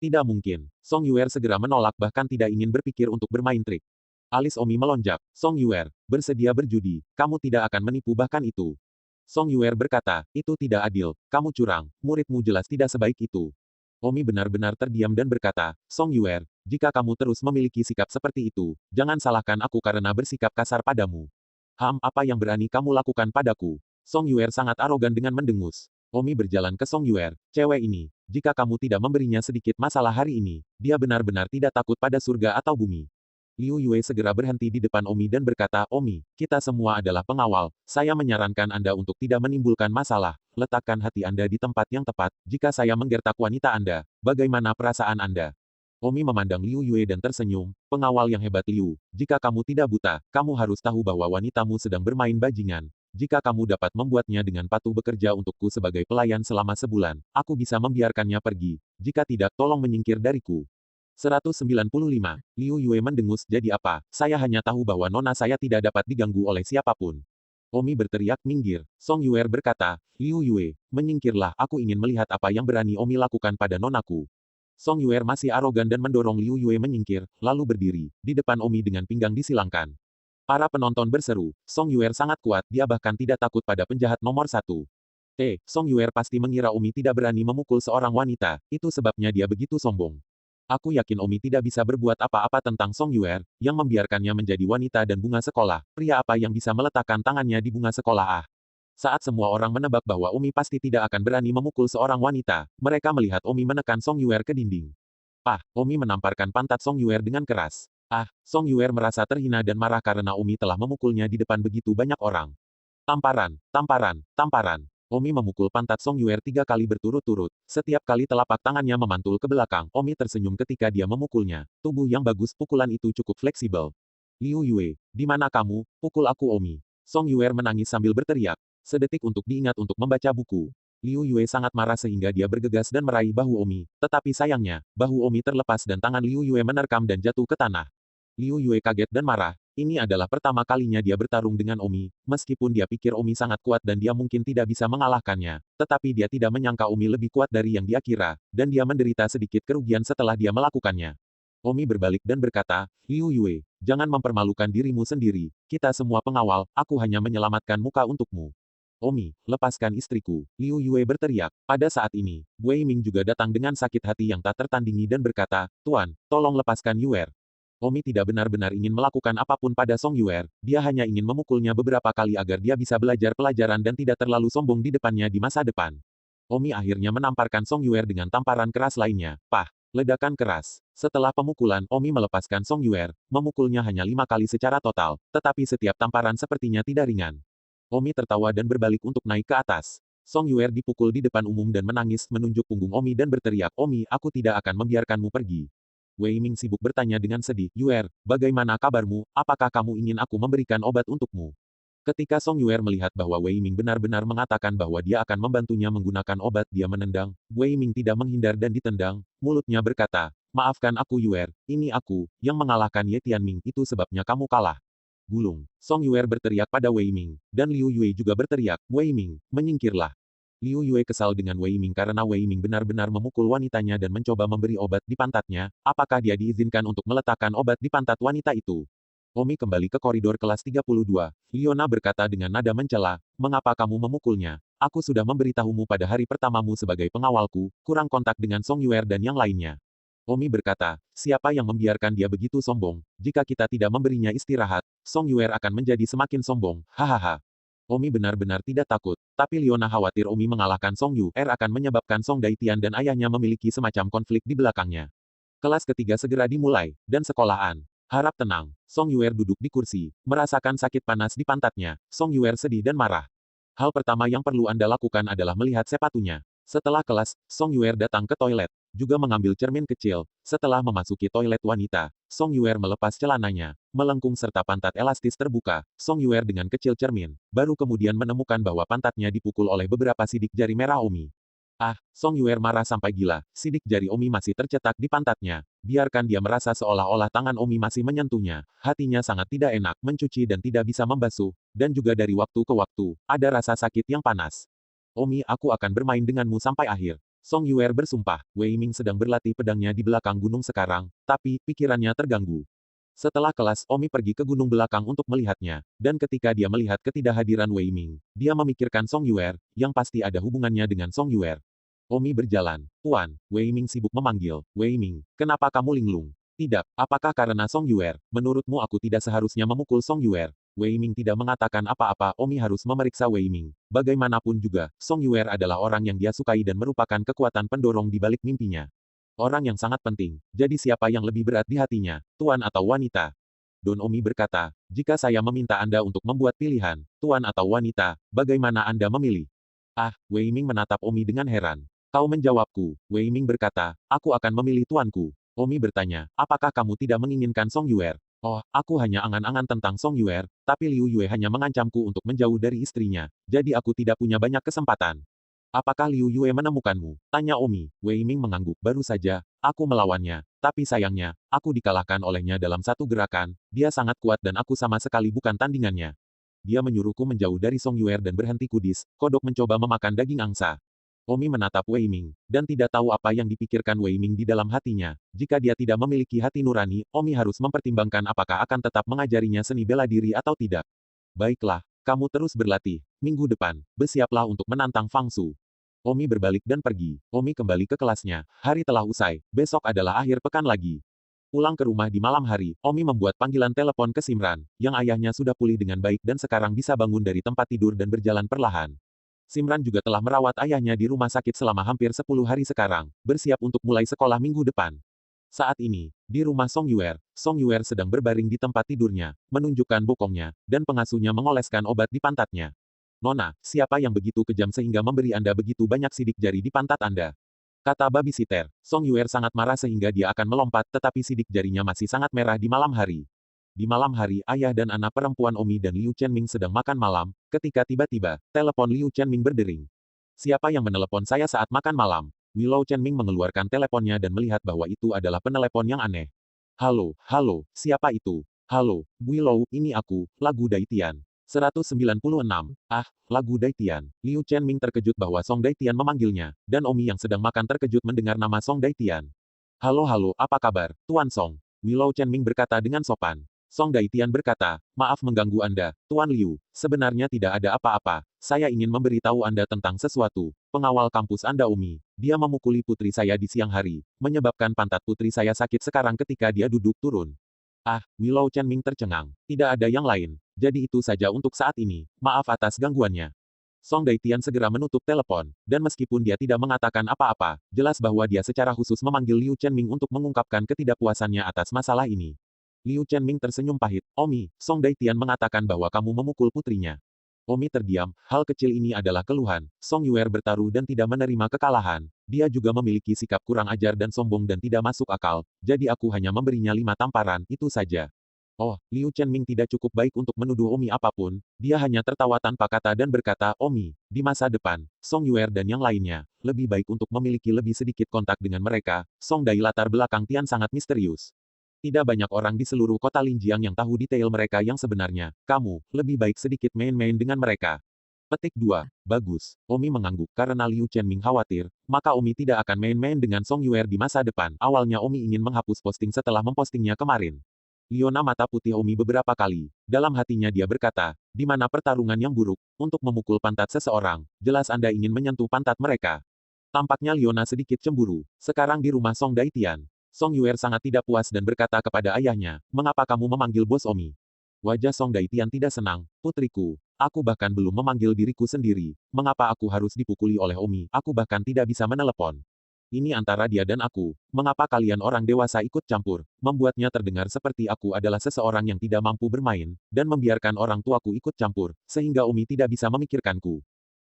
Tidak mungkin. Song Yuer segera menolak bahkan tidak ingin berpikir untuk bermain trik. Alis Omi melonjak. Song Yuer, bersedia berjudi, kamu tidak akan menipu bahkan itu. Song Yuer berkata, itu tidak adil, kamu curang, muridmu jelas tidak sebaik itu. Omi benar-benar terdiam dan berkata, Song Yuer, jika kamu terus memiliki sikap seperti itu, jangan salahkan aku karena bersikap kasar padamu. Apa yang berani kamu lakukan padaku? Song Yuer sangat arogan dengan mendengus. Omi berjalan ke Song Yuer, cewek ini, jika kamu tidak memberinya sedikit masalah hari ini, dia benar-benar tidak takut pada surga atau bumi. Liu Yue segera berhenti di depan Omi dan berkata, Omi, kita semua adalah pengawal, saya menyarankan Anda untuk tidak menimbulkan masalah, letakkan hati Anda di tempat yang tepat, jika saya menggertak wanita Anda, bagaimana perasaan Anda? Omi memandang Liu Yue dan tersenyum, pengawal yang hebat Liu, jika kamu tidak buta, kamu harus tahu bahwa wanitamu sedang bermain bajingan. Jika kamu dapat membuatnya dengan patuh bekerja untukku sebagai pelayan selama sebulan, aku bisa membiarkannya pergi. Jika tidak, tolong menyingkir dariku. 195. Liu Yue mendengus, jadi apa? Saya hanya tahu bahwa nona saya tidak dapat diganggu oleh siapapun. Omi berteriak, minggir. Song Yuer berkata, Liu Yue, menyingkirlah, aku ingin melihat apa yang berani Omi lakukan pada nonaku. Song Yuer masih arogan dan mendorong Liu Yue menyingkir, lalu berdiri, di depan Omi dengan pinggang disilangkan. Para penonton berseru, Song Yuer sangat kuat, dia bahkan tidak takut pada penjahat nomor 1. Song Yuer pasti mengira Omi tidak berani memukul seorang wanita, itu sebabnya dia begitu sombong. Aku yakin Omi tidak bisa berbuat apa-apa tentang Song Yuer, yang membiarkannya menjadi wanita dan bunga sekolah. Pria apa yang bisa meletakkan tangannya di bunga sekolah Saat semua orang menebak bahwa Omi pasti tidak akan berani memukul seorang wanita, mereka melihat Omi menekan Song Yuer ke dinding. Omi menamparkan pantat Song Yuer dengan keras. Song Yuer merasa terhina dan marah karena Omi telah memukulnya di depan begitu banyak orang. Tamparan, tamparan, tamparan. Omi memukul pantat Song Yuer 3 kali berturut-turut. Setiap kali telapak tangannya memantul ke belakang, Omi tersenyum ketika dia memukulnya. Tubuh yang bagus, pukulan itu cukup fleksibel. Liu Yue, di mana kamu? Pukul aku Omi. Song Yuer menangis sambil berteriak. Sedetik untuk diingat untuk membaca buku. Liu Yue sangat marah sehingga dia bergegas dan meraih bahu Omi. Tetapi sayangnya, bahu Omi terlepas dan tangan Liu Yue menerkam dan jatuh ke tanah. Liu Yue kaget dan marah. Ini adalah pertama kalinya dia bertarung dengan Omi, meskipun dia pikir Omi sangat kuat dan dia mungkin tidak bisa mengalahkannya, tetapi dia tidak menyangka Omi lebih kuat dari yang dia kira, dan dia menderita sedikit kerugian setelah dia melakukannya. Omi berbalik dan berkata, Liu Yue, jangan mempermalukan dirimu sendiri, kita semua pengawal, aku hanya menyelamatkan muka untukmu. Omi, lepaskan istriku, Liu Yue berteriak. Pada saat ini, Wei Ming juga datang dengan sakit hati yang tak tertandingi dan berkata, Tuan, tolong lepaskan Yuer. Omi tidak benar-benar ingin melakukan apapun pada Song Yuer, dia hanya ingin memukulnya beberapa kali agar dia bisa belajar pelajaran dan tidak terlalu sombong di depannya di masa depan. Omi akhirnya menamparkan Song Yuer dengan tamparan keras lainnya. Pah! Ledakan keras. Setelah pemukulan, Omi melepaskan Song Yuer, memukulnya hanya 5 kali secara total, tetapi setiap tamparan sepertinya tidak ringan. Omi tertawa dan berbalik untuk naik ke atas. Song Yuer dipukul di depan umum dan menangis menunjuk punggung Omi dan berteriak, Omi, aku tidak akan membiarkanmu pergi. Wei Ming sibuk bertanya dengan sedih, Yuer, bagaimana kabarmu, apakah kamu ingin aku memberikan obat untukmu? Ketika Song Yuer melihat bahwa Wei Ming benar-benar mengatakan bahwa dia akan membantunya menggunakan obat, dia menendang. Wei Ming tidak menghindar dan ditendang. Mulutnya berkata, maafkan aku Yuer, ini aku, yang mengalahkan Ye Tianming, itu sebabnya kamu kalah. Gulung. Song Yuer berteriak pada Wei Ming, dan Liu Yue juga berteriak, Wei Ming, menyingkirlah. Liu Yue kesal dengan Wei Ming karena Wei Ming benar-benar memukul wanitanya dan mencoba memberi obat di pantatnya. Apakah dia diizinkan untuk meletakkan obat di pantat wanita itu? Omi kembali ke koridor kelas 32. Liona berkata dengan nada mencela, mengapa kamu memukulnya? Aku sudah memberitahumu pada hari pertamamu sebagai pengawalku, kurang kontak dengan Song Yuer dan yang lainnya. Omi berkata, siapa yang membiarkan dia begitu sombong? Jika kita tidak memberinya istirahat, Song Yuer akan menjadi semakin sombong. Hahaha. Omi benar-benar tidak takut, tapi Liona khawatir Omi mengalahkan Song Yuer akan menyebabkan Song Daitian dan ayahnya memiliki semacam konflik di belakangnya. Kelas ketiga segera dimulai, dan sekolahan. Harap tenang. Song Yuer duduk di kursi, merasakan sakit panas di pantatnya. Song Yuer sedih dan marah. Hal pertama yang perlu Anda lakukan adalah melihat sepatunya. Setelah kelas, Song Yuer datang ke toilet, juga mengambil cermin kecil. Setelah memasuki toilet wanita, Song Yuer melepas celananya, melengkung serta pantat elastis terbuka. Song Yuer dengan kecil cermin, baru kemudian menemukan bahwa pantatnya dipukul oleh beberapa sidik jari merah Omi. Ah, Song Yuer marah sampai gila, sidik jari Omi masih tercetak di pantatnya. Biarkan dia merasa seolah-olah tangan Omi masih menyentuhnya. Hatinya sangat tidak enak, mencuci dan tidak bisa membasuh. Dan juga dari waktu ke waktu, ada rasa sakit yang panas. Omi, aku akan bermain denganmu sampai akhir. Song Yuer bersumpah, Wei Ming sedang berlatih pedangnya di belakang gunung sekarang, tapi pikirannya terganggu. Setelah kelas, Omi pergi ke gunung belakang untuk melihatnya, dan ketika dia melihat ketidakhadiran Wei Ming, dia memikirkan Song Yuer, yang pasti ada hubungannya dengan Song Yuer. Omi berjalan. Tuan, Wei Ming sibuk memanggil. Wei Ming, kenapa kamu linglung? Tidak, apakah karena Song Yuer? Menurutmu aku tidak seharusnya memukul Song Yuer? Wei Ming tidak mengatakan apa-apa, Omi harus memeriksa Wei Ming. Bagaimanapun juga, Song Yuer adalah orang yang dia sukai dan merupakan kekuatan pendorong di balik mimpinya. Orang yang sangat penting, jadi siapa yang lebih berat di hatinya, tuan atau wanita? Don Omi berkata, jika saya meminta Anda untuk membuat pilihan, tuan atau wanita, bagaimana Anda memilih? Ah, Wei Ming menatap Omi dengan heran. Kau menjawabku, Wei Ming berkata, aku akan memilih tuanku. Omi bertanya, apakah kamu tidak menginginkan Song Yuer? Oh, aku hanya angan-angan tentang Song Yuer, tapi Liu Yue hanya mengancamku untuk menjauh dari istrinya, jadi aku tidak punya banyak kesempatan. Apakah Liu Yue menemukanmu? Tanya Omi. Wei Ming mengangguk, baru saja, aku melawannya, tapi sayangnya, aku dikalahkan olehnya dalam satu gerakan, dia sangat kuat dan aku sama sekali bukan tandingannya. Dia menyuruhku menjauh dari Song Yuer dan berhenti kudis, kodok mencoba memakan daging angsa. Omi menatap Wei Ming, dan tidak tahu apa yang dipikirkan Wei Ming di dalam hatinya. Jika dia tidak memiliki hati nurani, Omi harus mempertimbangkan apakah akan tetap mengajarinya seni bela diri atau tidak. Baiklah, kamu terus berlatih. Minggu depan, bersiaplah untuk menantang Fang Su. Omi berbalik dan pergi. Omi kembali ke kelasnya. Hari telah usai, besok adalah akhir pekan lagi. Pulang ke rumah di malam hari, Omi membuat panggilan telepon ke Simran, yang ayahnya sudah pulih dengan baik dan sekarang bisa bangun dari tempat tidur dan berjalan perlahan. Simran juga telah merawat ayahnya di rumah sakit selama hampir 10 hari sekarang, bersiap untuk mulai sekolah minggu depan. Saat ini, di rumah Song Yuer sedang berbaring di tempat tidurnya, menunjukkan bokongnya, dan pengasuhnya mengoleskan obat di pantatnya. Nona, siapa yang begitu kejam sehingga memberi Anda begitu banyak sidik jari di pantat Anda? Kata babysitter. Song Yuer sangat marah sehingga dia akan melompat tetapi sidik jarinya masih sangat merah di malam hari. Di malam hari, ayah dan anak perempuan Omi dan Liu Chenming sedang makan malam, ketika tiba-tiba, telepon Liu Chenming berdering. Siapa yang menelepon saya saat makan malam? Willow Chenming mengeluarkan teleponnya dan melihat bahwa itu adalah penelepon yang aneh. Halo, halo, siapa itu? Halo, Willow, ini aku, Lagu Daitian. 196. Ah, Lagu Daitian. Liu Chenming terkejut bahwa Song Daitian memanggilnya, dan Omi yang sedang makan terkejut mendengar nama Song Daitian. Halo halo, apa kabar, Tuan Song? Willow Chenming berkata dengan sopan. Song Daitian berkata, maaf mengganggu Anda, Tuan Liu. Sebenarnya tidak ada apa-apa. Saya ingin memberitahu Anda tentang sesuatu. Pengawal kampus Anda Umi. Dia memukuli putri saya di siang hari. Menyebabkan pantat putri saya sakit sekarang ketika dia duduk turun. Ah, Willow Chenming tercengang. Tidak ada yang lain. Jadi itu saja untuk saat ini. Maaf atas gangguannya. Song Daitian segera menutup telepon, dan meskipun dia tidak mengatakan apa-apa, jelas bahwa dia secara khusus memanggil Liu Chenming untuk mengungkapkan ketidakpuasannya atas masalah ini. Liu Chenming tersenyum pahit. Omi, Song Daitian mengatakan bahwa kamu memukul putrinya. Omi terdiam, hal kecil ini adalah keluhan. Song Yuer bertaruh dan tidak menerima kekalahan. Dia juga memiliki sikap kurang ajar dan sombong dan tidak masuk akal, jadi aku hanya memberinya 5 tamparan, itu saja. Oh, Liu Chenming tidak cukup baik untuk menuduh Omi apapun, dia hanya tertawa tanpa kata dan berkata, Omi, di masa depan, Song Yuer dan yang lainnya, lebih baik untuk memiliki lebih sedikit kontak dengan mereka. Song Dai latar belakang Tian sangat misterius. Tidak banyak orang di seluruh kota Linjiang yang tahu detail mereka yang sebenarnya. Kamu, lebih baik sedikit main-main dengan mereka. Petik 2. Bagus. Omi mengangguk karena Liu Chenming khawatir, maka Omi tidak akan main-main dengan Song Yuer di masa depan. Awalnya Omi ingin menghapus posting setelah mempostingnya kemarin. Liona mata putih Omi beberapa kali. Dalam hatinya dia berkata, di mana pertarungan yang buruk, untuk memukul pantat seseorang, jelas Anda ingin menyentuh pantat mereka. Tampaknya Liona sedikit cemburu. Sekarang di rumah Song Daitian. Song Yuer sangat tidak puas dan berkata kepada ayahnya, mengapa kamu memanggil bos Omi? Wajah Song Daitian tidak senang, putriku. Aku bahkan belum memanggil diriku sendiri. Mengapa aku harus dipukuli oleh Omi? Aku bahkan tidak bisa menelepon. Ini antara dia dan aku. Mengapa kalian orang dewasa ikut campur? Membuatnya terdengar seperti aku adalah seseorang yang tidak mampu bermain, dan membiarkan orang tuaku ikut campur, sehingga Omi tidak bisa memikirkanku.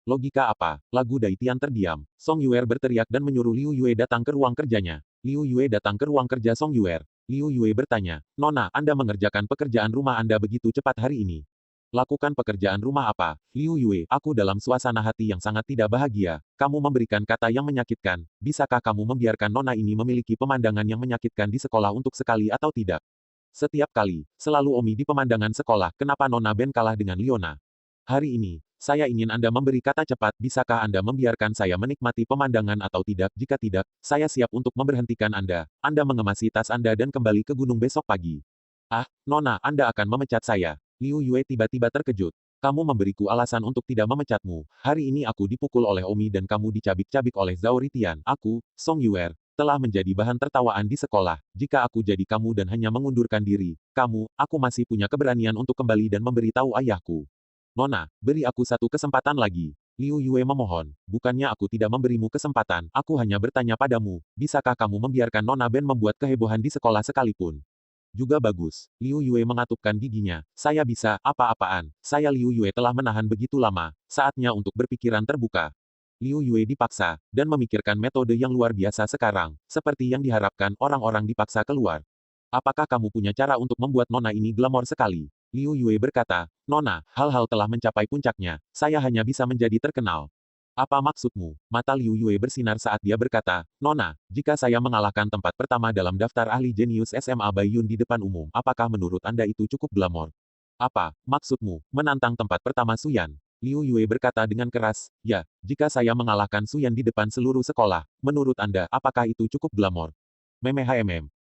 Logika apa? Lagu Daitian terdiam. Song Yuer berteriak dan menyuruh Liu Yue datang ke ruang kerjanya. Liu Yue datang ke ruang kerja Song Yuer. Liu Yue bertanya, Nona, Anda mengerjakan pekerjaan rumah Anda begitu cepat hari ini. Lakukan pekerjaan rumah apa? Liu Yue, aku dalam suasana hati yang sangat tidak bahagia. Kamu memberikan kata yang menyakitkan. Bisakah kamu membiarkan Nona ini memiliki pemandangan yang menyakitkan di sekolah untuk sekali atau tidak? Setiap kali, selalu Omi di pemandangan sekolah, kenapa Nona Ben kalah dengan Liona? Hari ini, saya ingin Anda memberi kata cepat, bisakah Anda membiarkan saya menikmati pemandangan atau tidak? Jika tidak, saya siap untuk memberhentikan Anda. Anda mengemasi tas Anda dan kembali ke gunung besok pagi. Ah, Nona, Anda akan memecat saya. Liu Yue tiba-tiba terkejut. Kamu memberiku alasan untuk tidak memecatmu. Hari ini aku dipukul oleh Omi dan kamu dicabik-cabik oleh Zhao Ritian. Aku, Song Yuer, telah menjadi bahan tertawaan di sekolah. Jika aku jadi kamu dan hanya mengundurkan diri, aku masih punya keberanian untuk kembali dan memberitahu ayahku. Nona, beri aku satu kesempatan lagi. Liu Yue memohon. Bukannya aku tidak memberimu kesempatan, aku hanya bertanya padamu, bisakah kamu membiarkan Nona Ben membuat kehebohan di sekolah sekalipun? Juga bagus. Liu Yue mengatupkan giginya. Saya bisa, apa-apaan. Saya Liu Yue telah menahan begitu lama. Saatnya untuk berpikiran terbuka. Liu Yue dipaksa, dan memikirkan metode yang luar biasa sekarang. Seperti yang diharapkan, orang-orang dipaksa keluar. Apakah kamu punya cara untuk membuat Nona ini glamor sekali? Liu Yue berkata, Nona, hal-hal telah mencapai puncaknya. Saya hanya bisa menjadi terkenal. Apa maksudmu? Mata Liu Yue bersinar saat dia berkata, Nona, jika saya mengalahkan tempat pertama dalam daftar ahli jenius SMA Baiyun di depan umum, apakah menurut Anda itu cukup glamor? Apa, maksudmu, menantang tempat pertama Suyan? Liu Yue berkata dengan keras, ya, jika saya mengalahkan Suyan di depan seluruh sekolah, menurut Anda, apakah itu cukup glamor?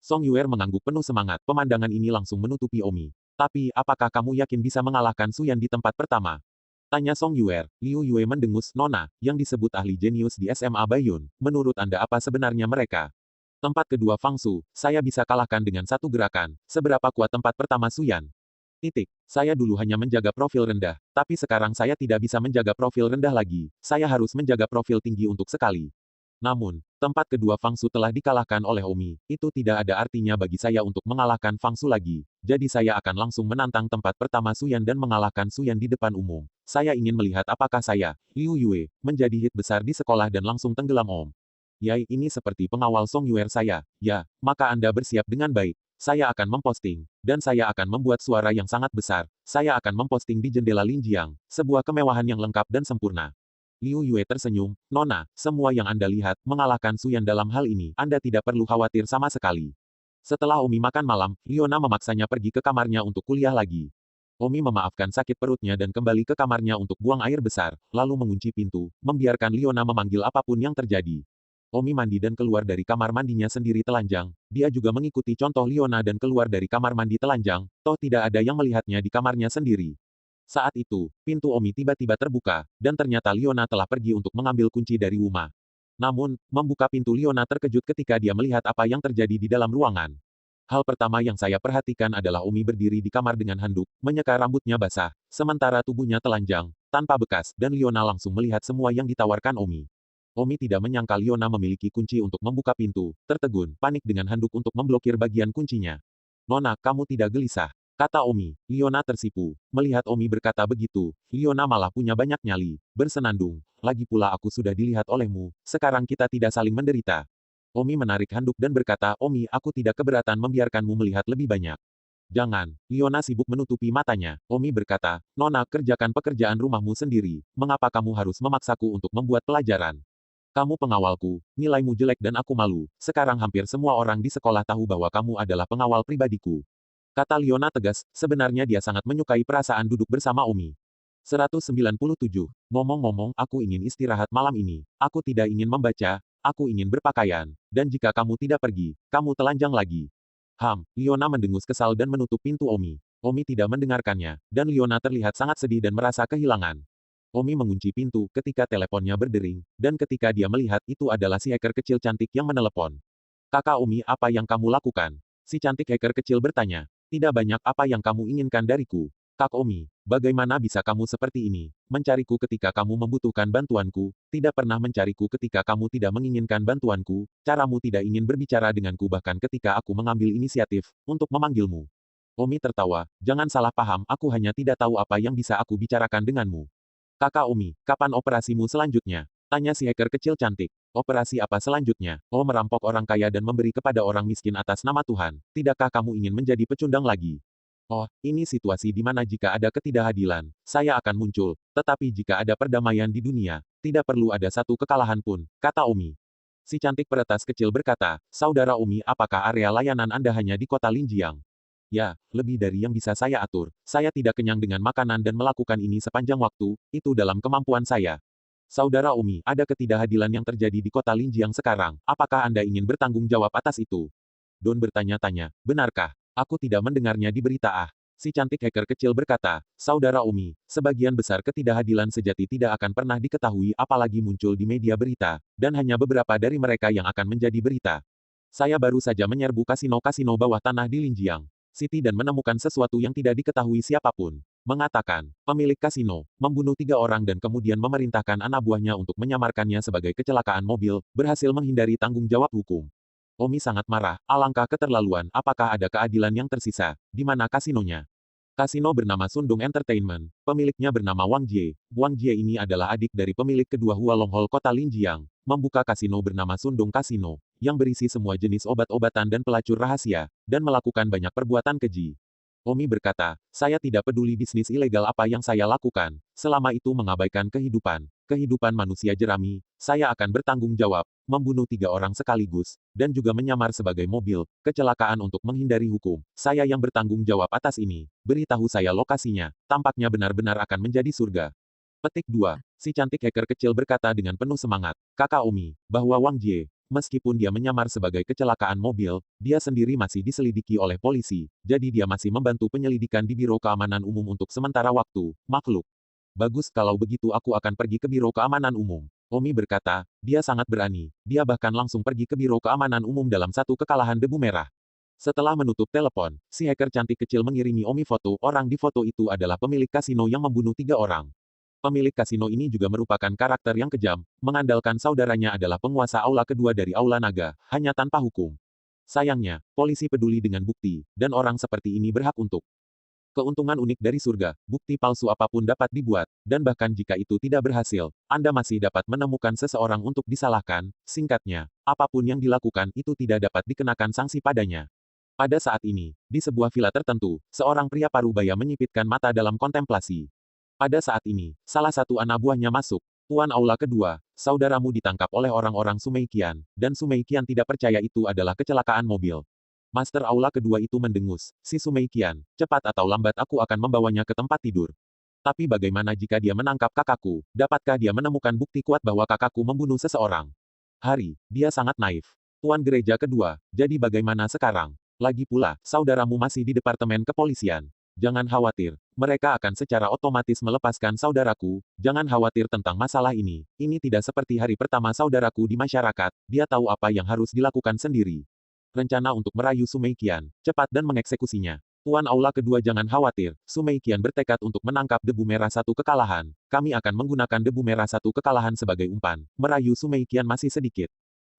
Song Yuer mengangguk penuh semangat, pemandangan ini langsung menutupi Omi. Tapi, apakah kamu yakin bisa mengalahkan Suyan di tempat pertama? Tanya Song Yuer. Liu Yue mendengus, Nona, yang disebut ahli jenius di SMA Baiyun. Menurut Anda apa sebenarnya mereka? Tempat kedua Fang Su, saya bisa kalahkan dengan satu gerakan. Seberapa kuat tempat pertama Suyan? Titik. Saya dulu hanya menjaga profil rendah, tapi sekarang saya tidak bisa menjaga profil rendah lagi. Saya harus menjaga profil tinggi untuk sekali. Namun, tempat kedua Fang Su telah dikalahkan oleh Omi. Itu tidak ada artinya bagi saya untuk mengalahkan Fang Su lagi. Jadi saya akan langsung menantang tempat pertama Suyan dan mengalahkan Suyan di depan umum. Saya ingin melihat apakah saya, Liu Yue, menjadi hit besar di sekolah dan langsung tenggelam Om. Yai, ini seperti pengawal Song Yuer saya. Ya, maka Anda bersiap dengan baik. Saya akan memposting, dan saya akan membuat suara yang sangat besar. Saya akan memposting di jendela Linjiang, sebuah kemewahan yang lengkap dan sempurna. Liu Yue tersenyum, Nona, semua yang Anda lihat, mengalahkan Suyan dalam hal ini, Anda tidak perlu khawatir sama sekali. Setelah Omi makan malam, Liona memaksanya pergi ke kamarnya untuk kuliah lagi. Omi memaafkan sakit perutnya dan kembali ke kamarnya untuk buang air besar, lalu mengunci pintu, membiarkan Liona memanggil apapun yang terjadi. Omi mandi dan keluar dari kamar mandinya sendiri telanjang. Dia juga mengikuti contoh Liona dan keluar dari kamar mandi telanjang, toh tidak ada yang melihatnya di kamarnya sendiri. Saat itu, pintu Omi tiba-tiba terbuka, dan ternyata Liona telah pergi untuk mengambil kunci dari Wuma. Namun, membuka pintu Liona terkejut ketika dia melihat apa yang terjadi di dalam ruangan. Hal pertama yang saya perhatikan adalah Omi berdiri di kamar dengan handuk, menyeka rambutnya basah, sementara tubuhnya telanjang, tanpa bekas, dan Liona langsung melihat semua yang ditawarkan Omi. Omi tidak menyangka Liona memiliki kunci untuk membuka pintu, tertegun, panik dengan handuk untuk memblokir bagian kuncinya. Nona, kamu tidak gelisah, kata Omi. Liona tersipu. Melihat Omi berkata begitu, Liona malah punya banyak nyali, bersenandung. Lagi pula aku sudah dilihat olehmu, sekarang kita tidak saling menderita. Omi menarik handuk dan berkata, Omi, aku tidak keberatan membiarkanmu melihat lebih banyak. Jangan, Liona sibuk menutupi matanya. Omi berkata, Nona, kerjakan pekerjaan rumahmu sendiri, mengapa kamu harus memaksaku untuk membuat pelajaran? Kamu pengawalku, nilaimu jelek dan aku malu. Sekarang hampir semua orang di sekolah tahu bahwa kamu adalah pengawal pribadiku. Kata Liona tegas, sebenarnya dia sangat menyukai perasaan duduk bersama Omi. 197. Ngomong-ngomong, aku ingin istirahat malam ini. Aku tidak ingin membaca, aku ingin berpakaian. Dan jika kamu tidak pergi, kamu telanjang lagi. Liona mendengus kesal dan menutup pintu Omi. Omi tidak mendengarkannya, dan Liona terlihat sangat sedih dan merasa kehilangan. Omi mengunci pintu ketika teleponnya berdering, dan ketika dia melihat itu adalah si hacker kecil cantik yang menelepon. Kakak Omi, apa yang kamu lakukan? Si cantik hacker kecil bertanya. Tidak banyak apa yang kamu inginkan dariku. Kak Omi, bagaimana bisa kamu seperti ini? Mencariku ketika kamu membutuhkan bantuanku, tidak pernah mencariku ketika kamu tidak menginginkan bantuanku, caramu tidak ingin berbicara denganku bahkan ketika aku mengambil inisiatif untuk memanggilmu. Omi tertawa, jangan salah paham, aku hanya tidak tahu apa yang bisa aku bicarakan denganmu. Kakak Omi, kapan operasimu selanjutnya? Tanya si hacker kecil cantik. Operasi apa selanjutnya? Oh, merampok orang kaya dan memberi kepada orang miskin atas nama Tuhan. Tidakkah kamu ingin menjadi pecundang lagi? Oh, ini situasi di mana jika ada ketidakadilan, saya akan muncul. Tetapi jika ada perdamaian di dunia, tidak perlu ada satu kekalahan pun, kata Omi. Si cantik peretas kecil berkata, Saudara Omi, apakah area layanan Anda hanya di kota Linjiang? Ya, lebih dari yang bisa saya atur. Saya tidak kenyang dengan makanan dan melakukan ini sepanjang waktu, itu dalam kemampuan saya. Saudara Umi, ada ketidakadilan yang terjadi di kota Linjiang sekarang. Apakah Anda ingin bertanggung jawab atas itu? Don bertanya-tanya, benarkah? Aku tidak mendengarnya di berita ah. Si cantik hacker kecil berkata, Saudara Umi, sebagian besar ketidakadilan sejati tidak akan pernah diketahui apalagi muncul di media berita, dan hanya beberapa dari mereka yang akan menjadi berita. Saya baru saja menyerbu kasino-kasino bawah tanah di Linjiang City dan menemukan sesuatu yang tidak diketahui siapapun. Mengatakan, pemilik kasino, membunuh 3 orang dan kemudian memerintahkan anak buahnya untuk menyamarkannya sebagai kecelakaan mobil, berhasil menghindari tanggung jawab hukum. Omi sangat marah, alangkah keterlaluan, apakah ada keadilan yang tersisa, di mana kasinonya? Kasino bernama Sundong Entertainment, pemiliknya bernama Wang Jie. Wang Jie ini adalah adik dari pemilik kedua Hualonghol kota Linjiang, membuka kasino bernama Sundong Kasino, yang berisi semua jenis obat-obatan dan pelacur rahasia, dan melakukan banyak perbuatan keji. Omi berkata, saya tidak peduli bisnis ilegal apa yang saya lakukan, selama itu mengabaikan kehidupan manusia jerami, saya akan bertanggung jawab, membunuh 3 orang sekaligus, dan juga menyamar sebagai mobil, kecelakaan untuk menghindari hukum. Saya yang bertanggung jawab atas ini, beritahu saya lokasinya, tampaknya benar-benar akan menjadi surga. Petik 2. Si cantik hacker kecil berkata dengan penuh semangat, Kakak Omi, bahwa Wang Jie, meskipun dia menyamar sebagai kecelakaan mobil, dia sendiri masih diselidiki oleh polisi, jadi dia masih membantu penyelidikan di Biro Keamanan Umum untuk sementara waktu, makhluk. Bagus kalau begitu aku akan pergi ke Biro Keamanan Umum. Omi berkata, dia sangat berani, dia bahkan langsung pergi ke Biro Keamanan Umum dalam satu kekalahan debu merah. Setelah menutup telepon, si hacker cantik kecil mengirimi Omi foto, orang di foto itu adalah pemilik kasino yang membunuh 3 orang. Pemilik kasino ini juga merupakan karakter yang kejam, mengandalkan saudaranya adalah penguasa aula kedua dari Aula Naga, hanya tanpa hukum. Sayangnya, polisi peduli dengan bukti, dan orang seperti ini berhak untuk keuntungan unik dari surga, bukti palsu apapun dapat dibuat, dan bahkan jika itu tidak berhasil, Anda masih dapat menemukan seseorang untuk disalahkan, singkatnya, apapun yang dilakukan itu tidak dapat dikenakan sanksi padanya. Pada saat ini, di sebuah villa tertentu, seorang pria parubaya menyipitkan mata dalam kontemplasi. Pada saat ini, salah satu anak buahnya masuk. Tuan Aula kedua, saudaramu ditangkap oleh orang-orang Sumeikian, dan Sumeikian tidak percaya itu adalah kecelakaan mobil. Master Aula kedua itu mendengus, si Sumeikian, cepat atau lambat aku akan membawanya ke tempat tidur. Tapi bagaimana jika dia menangkap kakakku? Dapatkah dia menemukan bukti kuat bahwa kakakku membunuh seseorang? Dia sangat naif. Tuan gereja kedua, jadi bagaimana sekarang? Lagi pula, saudaramu masih di departemen kepolisian. Jangan khawatir, mereka akan secara otomatis melepaskan saudaraku. Jangan khawatir tentang masalah ini. Ini tidak seperti hari pertama saudaraku di masyarakat. Dia tahu apa yang harus dilakukan sendiri. Rencana untuk merayu Sumeikian, cepat dan mengeksekusinya. Tuan Aula kedua jangan khawatir, Sumeikian bertekad untuk menangkap debu merah satu kekalahan. Kami akan menggunakan debu merah satu kekalahan sebagai umpan. Merayu Sumeikian masih sedikit.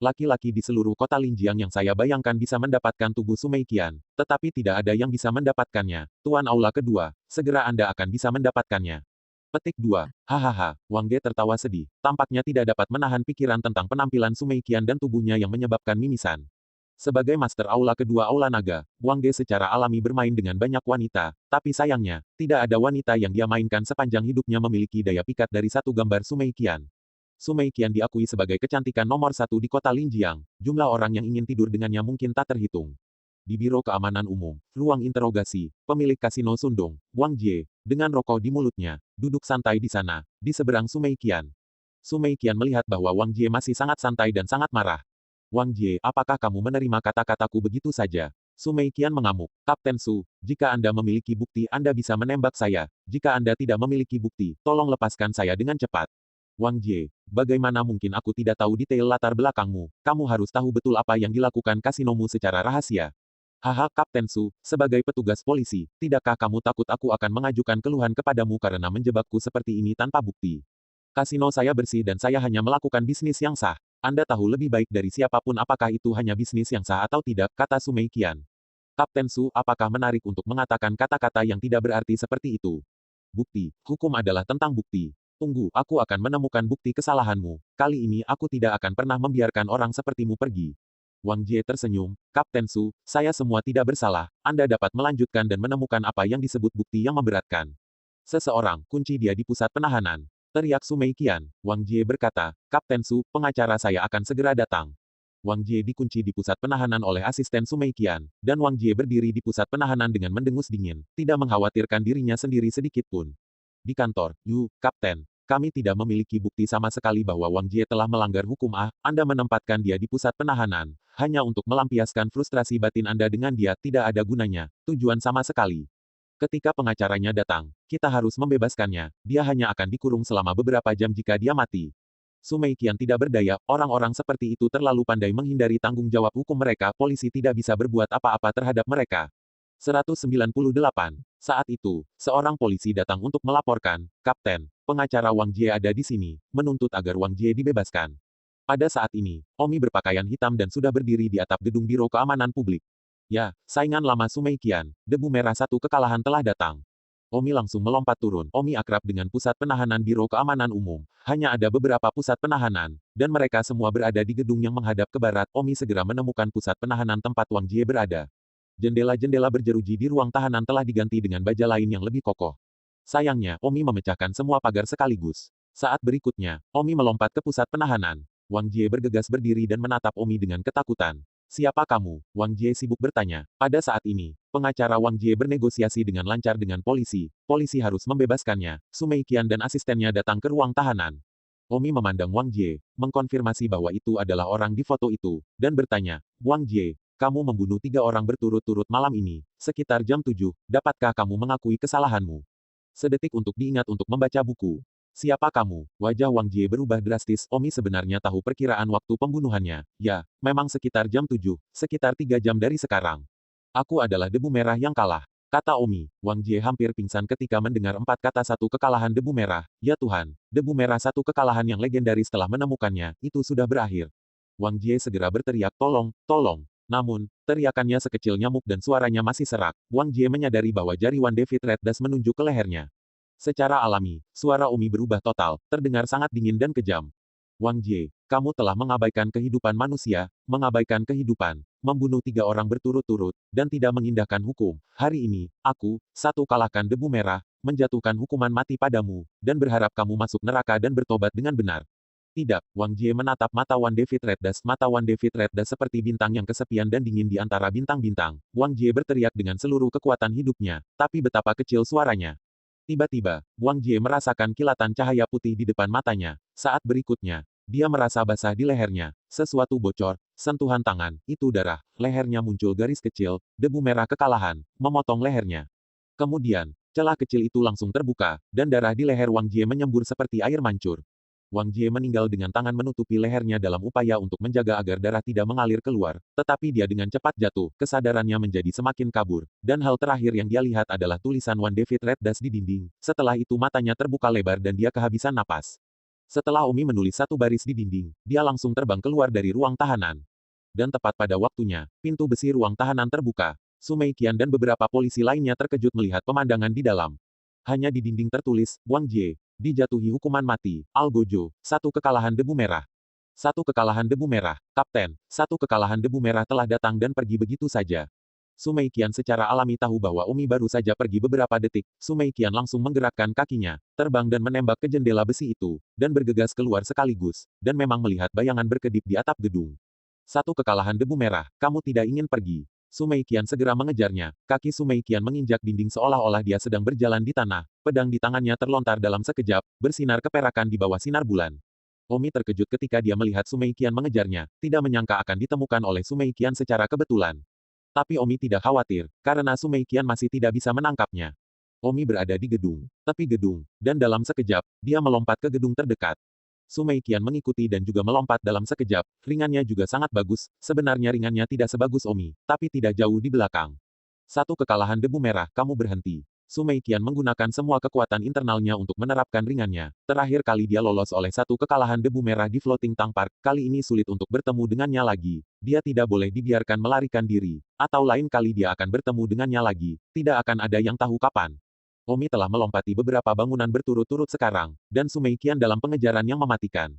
Laki-laki di seluruh kota Linjiang yang saya bayangkan bisa mendapatkan tubuh Sumeikian, tetapi tidak ada yang bisa mendapatkannya. Tuan Aula kedua, segera Anda akan bisa mendapatkannya. Petik 2. Hahaha, Wang Ge tertawa sedih. Tampaknya tidak dapat menahan pikiran tentang penampilan Sumeikian dan tubuhnya yang menyebabkan mimisan. Sebagai Master Aula kedua Aula Naga, Wang Ge secara alami bermain dengan banyak wanita, tapi sayangnya, tidak ada wanita yang dia mainkan sepanjang hidupnya memiliki daya pikat dari satu gambar Sumeikian. Sumeikian diakui sebagai kecantikan nomor satu di kota Linjiang. Jumlah orang yang ingin tidur dengannya mungkin tak terhitung. Di Biro Keamanan Umum, ruang interogasi, pemilik kasino Sundong, Wang Jie, dengan rokok di mulutnya, duduk santai di sana, di seberang Sumeikian. Sumeikian melihat bahwa Wang Jie masih sangat santai dan sangat marah. Wang Jie, apakah kamu menerima kata-kataku begitu saja? Sumeikian mengamuk. Kapten Su, jika Anda memiliki bukti Anda bisa menembak saya. Jika Anda tidak memiliki bukti, tolong lepaskan saya dengan cepat. Wang Jie, bagaimana mungkin aku tidak tahu detail latar belakangmu? Kamu harus tahu betul apa yang dilakukan kasinomu secara rahasia. Haha, Kapten Su, sebagai petugas polisi, tidakkah kamu takut aku akan mengajukan keluhan kepadamu karena menjebakku seperti ini tanpa bukti? Kasino saya bersih dan saya hanya melakukan bisnis yang sah. Anda tahu lebih baik dari siapapun apakah itu hanya bisnis yang sah atau tidak, kata Sumeikian. Kapten Su, apakah menarik untuk mengatakan kata-kata yang tidak berarti seperti itu? Bukti, hukum adalah tentang bukti. Tunggu, aku akan menemukan bukti kesalahanmu. Kali ini aku tidak akan pernah membiarkan orang sepertimu pergi. Wang Jie tersenyum, Kapten Su, saya semua tidak bersalah. Anda dapat melanjutkan dan menemukan apa yang disebut bukti yang memberatkan. Seseorang, kunci dia di pusat penahanan. Teriak Sumeikian. Wang Jie berkata, Kapten Su, pengacara saya akan segera datang. Wang Jie dikunci di pusat penahanan oleh asisten Sumeikian, dan Wang Jie berdiri di pusat penahanan dengan mendengus dingin, tidak mengkhawatirkan dirinya sendiri sedikit pun. Di kantor, Kapten. Kami tidak memiliki bukti sama sekali bahwa Wang Jie telah melanggar hukum Anda menempatkan dia di pusat penahanan, hanya untuk melampiaskan frustrasi batin Anda dengan dia tidak ada gunanya, tujuan sama sekali. Ketika pengacaranya datang, kita harus membebaskannya, dia hanya akan dikurung selama beberapa jam jika dia mati. Sumeikian tidak berdaya, orang-orang seperti itu terlalu pandai menghindari tanggung jawab hukum mereka, polisi tidak bisa berbuat apa-apa terhadap mereka. 198. Saat itu, seorang polisi datang untuk melaporkan, Kapten, pengacara Wang Jie ada di sini, menuntut agar Wang Jie dibebaskan. Pada saat ini, Omi berpakaian hitam dan sudah berdiri di atap gedung Biro Keamanan Publik. Ya, saingan lama Sumeikian, debu merah satu kekalahan telah datang. Omi langsung melompat turun. Omi akrab dengan pusat penahanan Biro Keamanan Umum. Hanya ada beberapa pusat penahanan, dan mereka semua berada di gedung yang menghadap ke barat. Omi segera menemukan pusat penahanan tempat Wang Jie berada. Jendela-jendela berjeruji di ruang tahanan telah diganti dengan baja lain yang lebih kokoh. Sayangnya, Omi memecahkan semua pagar sekaligus. Saat berikutnya, Omi melompat ke pusat penahanan. Wang Jie bergegas berdiri dan menatap Omi dengan ketakutan. Siapa kamu? Wang Jie sibuk bertanya. Pada saat ini, pengacara Wang Jie bernegosiasi dengan lancar dengan polisi. Polisi harus membebaskannya. Sumeikian dan asistennya datang ke ruang tahanan. Omi memandang Wang Jie, mengkonfirmasi bahwa itu adalah orang di foto itu, dan bertanya, Wang Jie, kamu membunuh 3 orang berturut-turut malam ini, sekitar jam 7, dapatkah kamu mengakui kesalahanmu? Sedetik untuk diingat untuk membaca buku. Siapa kamu? Wajah Wang Jie berubah drastis, Omi sebenarnya tahu perkiraan waktu pembunuhannya. Ya, memang sekitar jam 7, sekitar 3 jam dari sekarang. Aku adalah debu merah yang kalah. Kata Omi, Wang Jie hampir pingsan ketika mendengar 4 kata satu kekalahan debu merah. Ya Tuhan, debu merah satu kekalahan yang legendaris telah menemukannya, itu sudah berakhir. Wang Jie segera berteriak tolong, tolong. Namun, teriakannya sekecil nyamuk dan suaranya masih serak. Wang Jie menyadari bahwa jari Wan David Red Das menunjuk ke lehernya. Secara alami, suara Omi berubah total, terdengar sangat dingin dan kejam. Wang Jie, kamu telah mengabaikan kehidupan manusia, mengabaikan kehidupan, membunuh 3 orang berturut-turut, dan tidak mengindahkan hukum. Hari ini, aku, kalahkan debu merah, menjatuhkan hukuman mati padamu, dan berharap kamu masuk neraka dan bertobat dengan benar. Tidak, Wang Jie menatap mata Wan David Red Das. Mata Wan David Red Das seperti bintang yang kesepian dan dingin di antara bintang-bintang. Wang Jie berteriak dengan seluruh kekuatan hidupnya, tapi betapa kecil suaranya. Tiba-tiba, Wang Jie merasakan kilatan cahaya putih di depan matanya. Saat berikutnya, Dia merasa basah di lehernya. Sesuatu bocor, sentuhan tangan, itu darah. Lehernya muncul garis kecil, debu merah kekalahan, memotong lehernya. Kemudian, celah kecil itu langsung terbuka, dan darah di leher Wang Jie menyembur seperti air mancur. Wang Jie meninggal dengan tangan menutupi lehernya dalam upaya untuk menjaga agar darah tidak mengalir keluar, tetapi dia dengan cepat jatuh, kesadarannya menjadi semakin kabur, dan hal terakhir yang dia lihat adalah tulisan One David Red Dash di dinding. Setelah itu matanya terbuka lebar dan dia kehabisan napas. Setelah Omi menulis satu baris di dinding, dia langsung terbang keluar dari ruang tahanan. Dan tepat pada waktunya, pintu besi ruang tahanan terbuka. Su Meiqian dan beberapa polisi lainnya terkejut melihat pemandangan di dalam. Hanya di dinding tertulis, Wang Jie, dijatuhi hukuman mati, Al Gojo, satu kekalahan debu merah. Satu kekalahan debu merah, Kapten, satu kekalahan debu merah telah datang dan pergi begitu saja. Su Meiqian secara alami tahu bahwa Omi baru saja pergi beberapa detik. Su Meiqian langsung menggerakkan kakinya, terbang dan menembak ke jendela besi itu, dan bergegas keluar sekaligus, dan memang melihat bayangan berkedip di atap gedung. Satu kekalahan debu merah, kamu tidak ingin pergi. Su Meiqian segera mengejarnya, kaki Su Meiqian menginjak dinding seolah-olah dia sedang berjalan di tanah, pedang di tangannya terlontar dalam sekejap, bersinar keperakan di bawah sinar bulan. Omi terkejut ketika dia melihat Su Meiqian mengejarnya, tidak menyangka akan ditemukan oleh Su Meiqian secara kebetulan. Tapi Omi tidak khawatir, karena Su Meiqian masih tidak bisa menangkapnya. Omi berada di gedung, tepi gedung, dan dalam sekejap, dia melompat ke gedung terdekat. Su Meiqian mengikuti dan juga melompat dalam sekejap, ringannya juga sangat bagus, sebenarnya ringannya tidak sebagus Omi, tapi tidak jauh di belakang. Satu kekalahan debu merah, kamu berhenti. Su Meiqian menggunakan semua kekuatan internalnya untuk menerapkan ringannya. Terakhir kali dia lolos oleh satu kekalahan debu merah di Floating Tang Park, kali ini sulit untuk bertemu dengannya lagi. Dia tidak boleh dibiarkan melarikan diri, atau lain kali dia akan bertemu dengannya lagi, tidak akan ada yang tahu kapan. Omi telah melompati beberapa bangunan berturut-turut sekarang, dan Su Meiqian dalam pengejaran yang mematikan.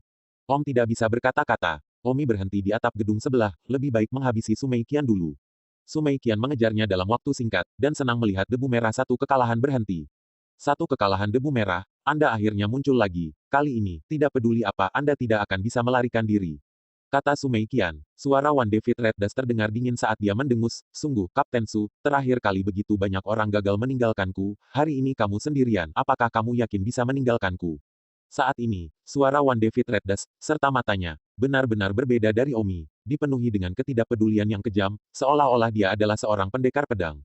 Om tidak bisa berkata-kata. Omi berhenti di atap gedung sebelah, lebih baik menghabisi Su Meiqian dulu. Su Meiqian mengejarnya dalam waktu singkat, dan senang melihat debu merah satu kekalahan berhenti. Satu kekalahan debu merah, Anda akhirnya muncul lagi. Kali ini, tidak peduli apa, Anda tidak akan bisa melarikan diri. Kata Su Meiqian. Suara One David Red Dash terdengar dingin saat dia mendengus. Sungguh, Kapten Su, terakhir kali begitu banyak orang gagal meninggalkanku, hari ini kamu sendirian, apakah kamu yakin bisa meninggalkanku? Saat ini, suara One David Red Dash, serta matanya, benar-benar berbeda dari Omi, dipenuhi dengan ketidakpedulian yang kejam, seolah-olah dia adalah seorang pendekar pedang.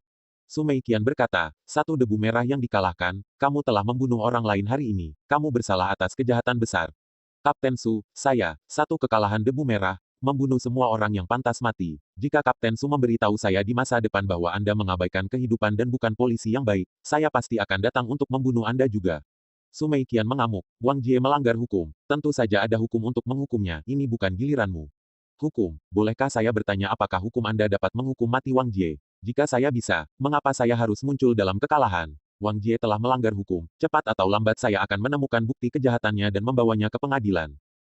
Su Meiqian berkata, satu debu merah yang dikalahkan, kamu telah membunuh orang lain hari ini, kamu bersalah atas kejahatan besar. Kapten Su, saya, satu kekalahan debu merah, membunuh semua orang yang pantas mati. Jika Kapten Su memberitahu saya di masa depan bahwa Anda mengabaikan kehidupan dan bukan polisi yang baik, saya pasti akan datang untuk membunuh Anda juga. Su Meiqian mengamuk, Wang Jie melanggar hukum, tentu saja ada hukum untuk menghukumnya, ini bukan giliranmu. Hukum, bolehkah saya bertanya apakah hukum Anda dapat menghukum mati Wang Jie? Jika saya bisa, mengapa saya harus muncul dalam kekalahan? Wang Jie telah melanggar hukum, cepat atau lambat saya akan menemukan bukti kejahatannya dan membawanya ke pengadilan.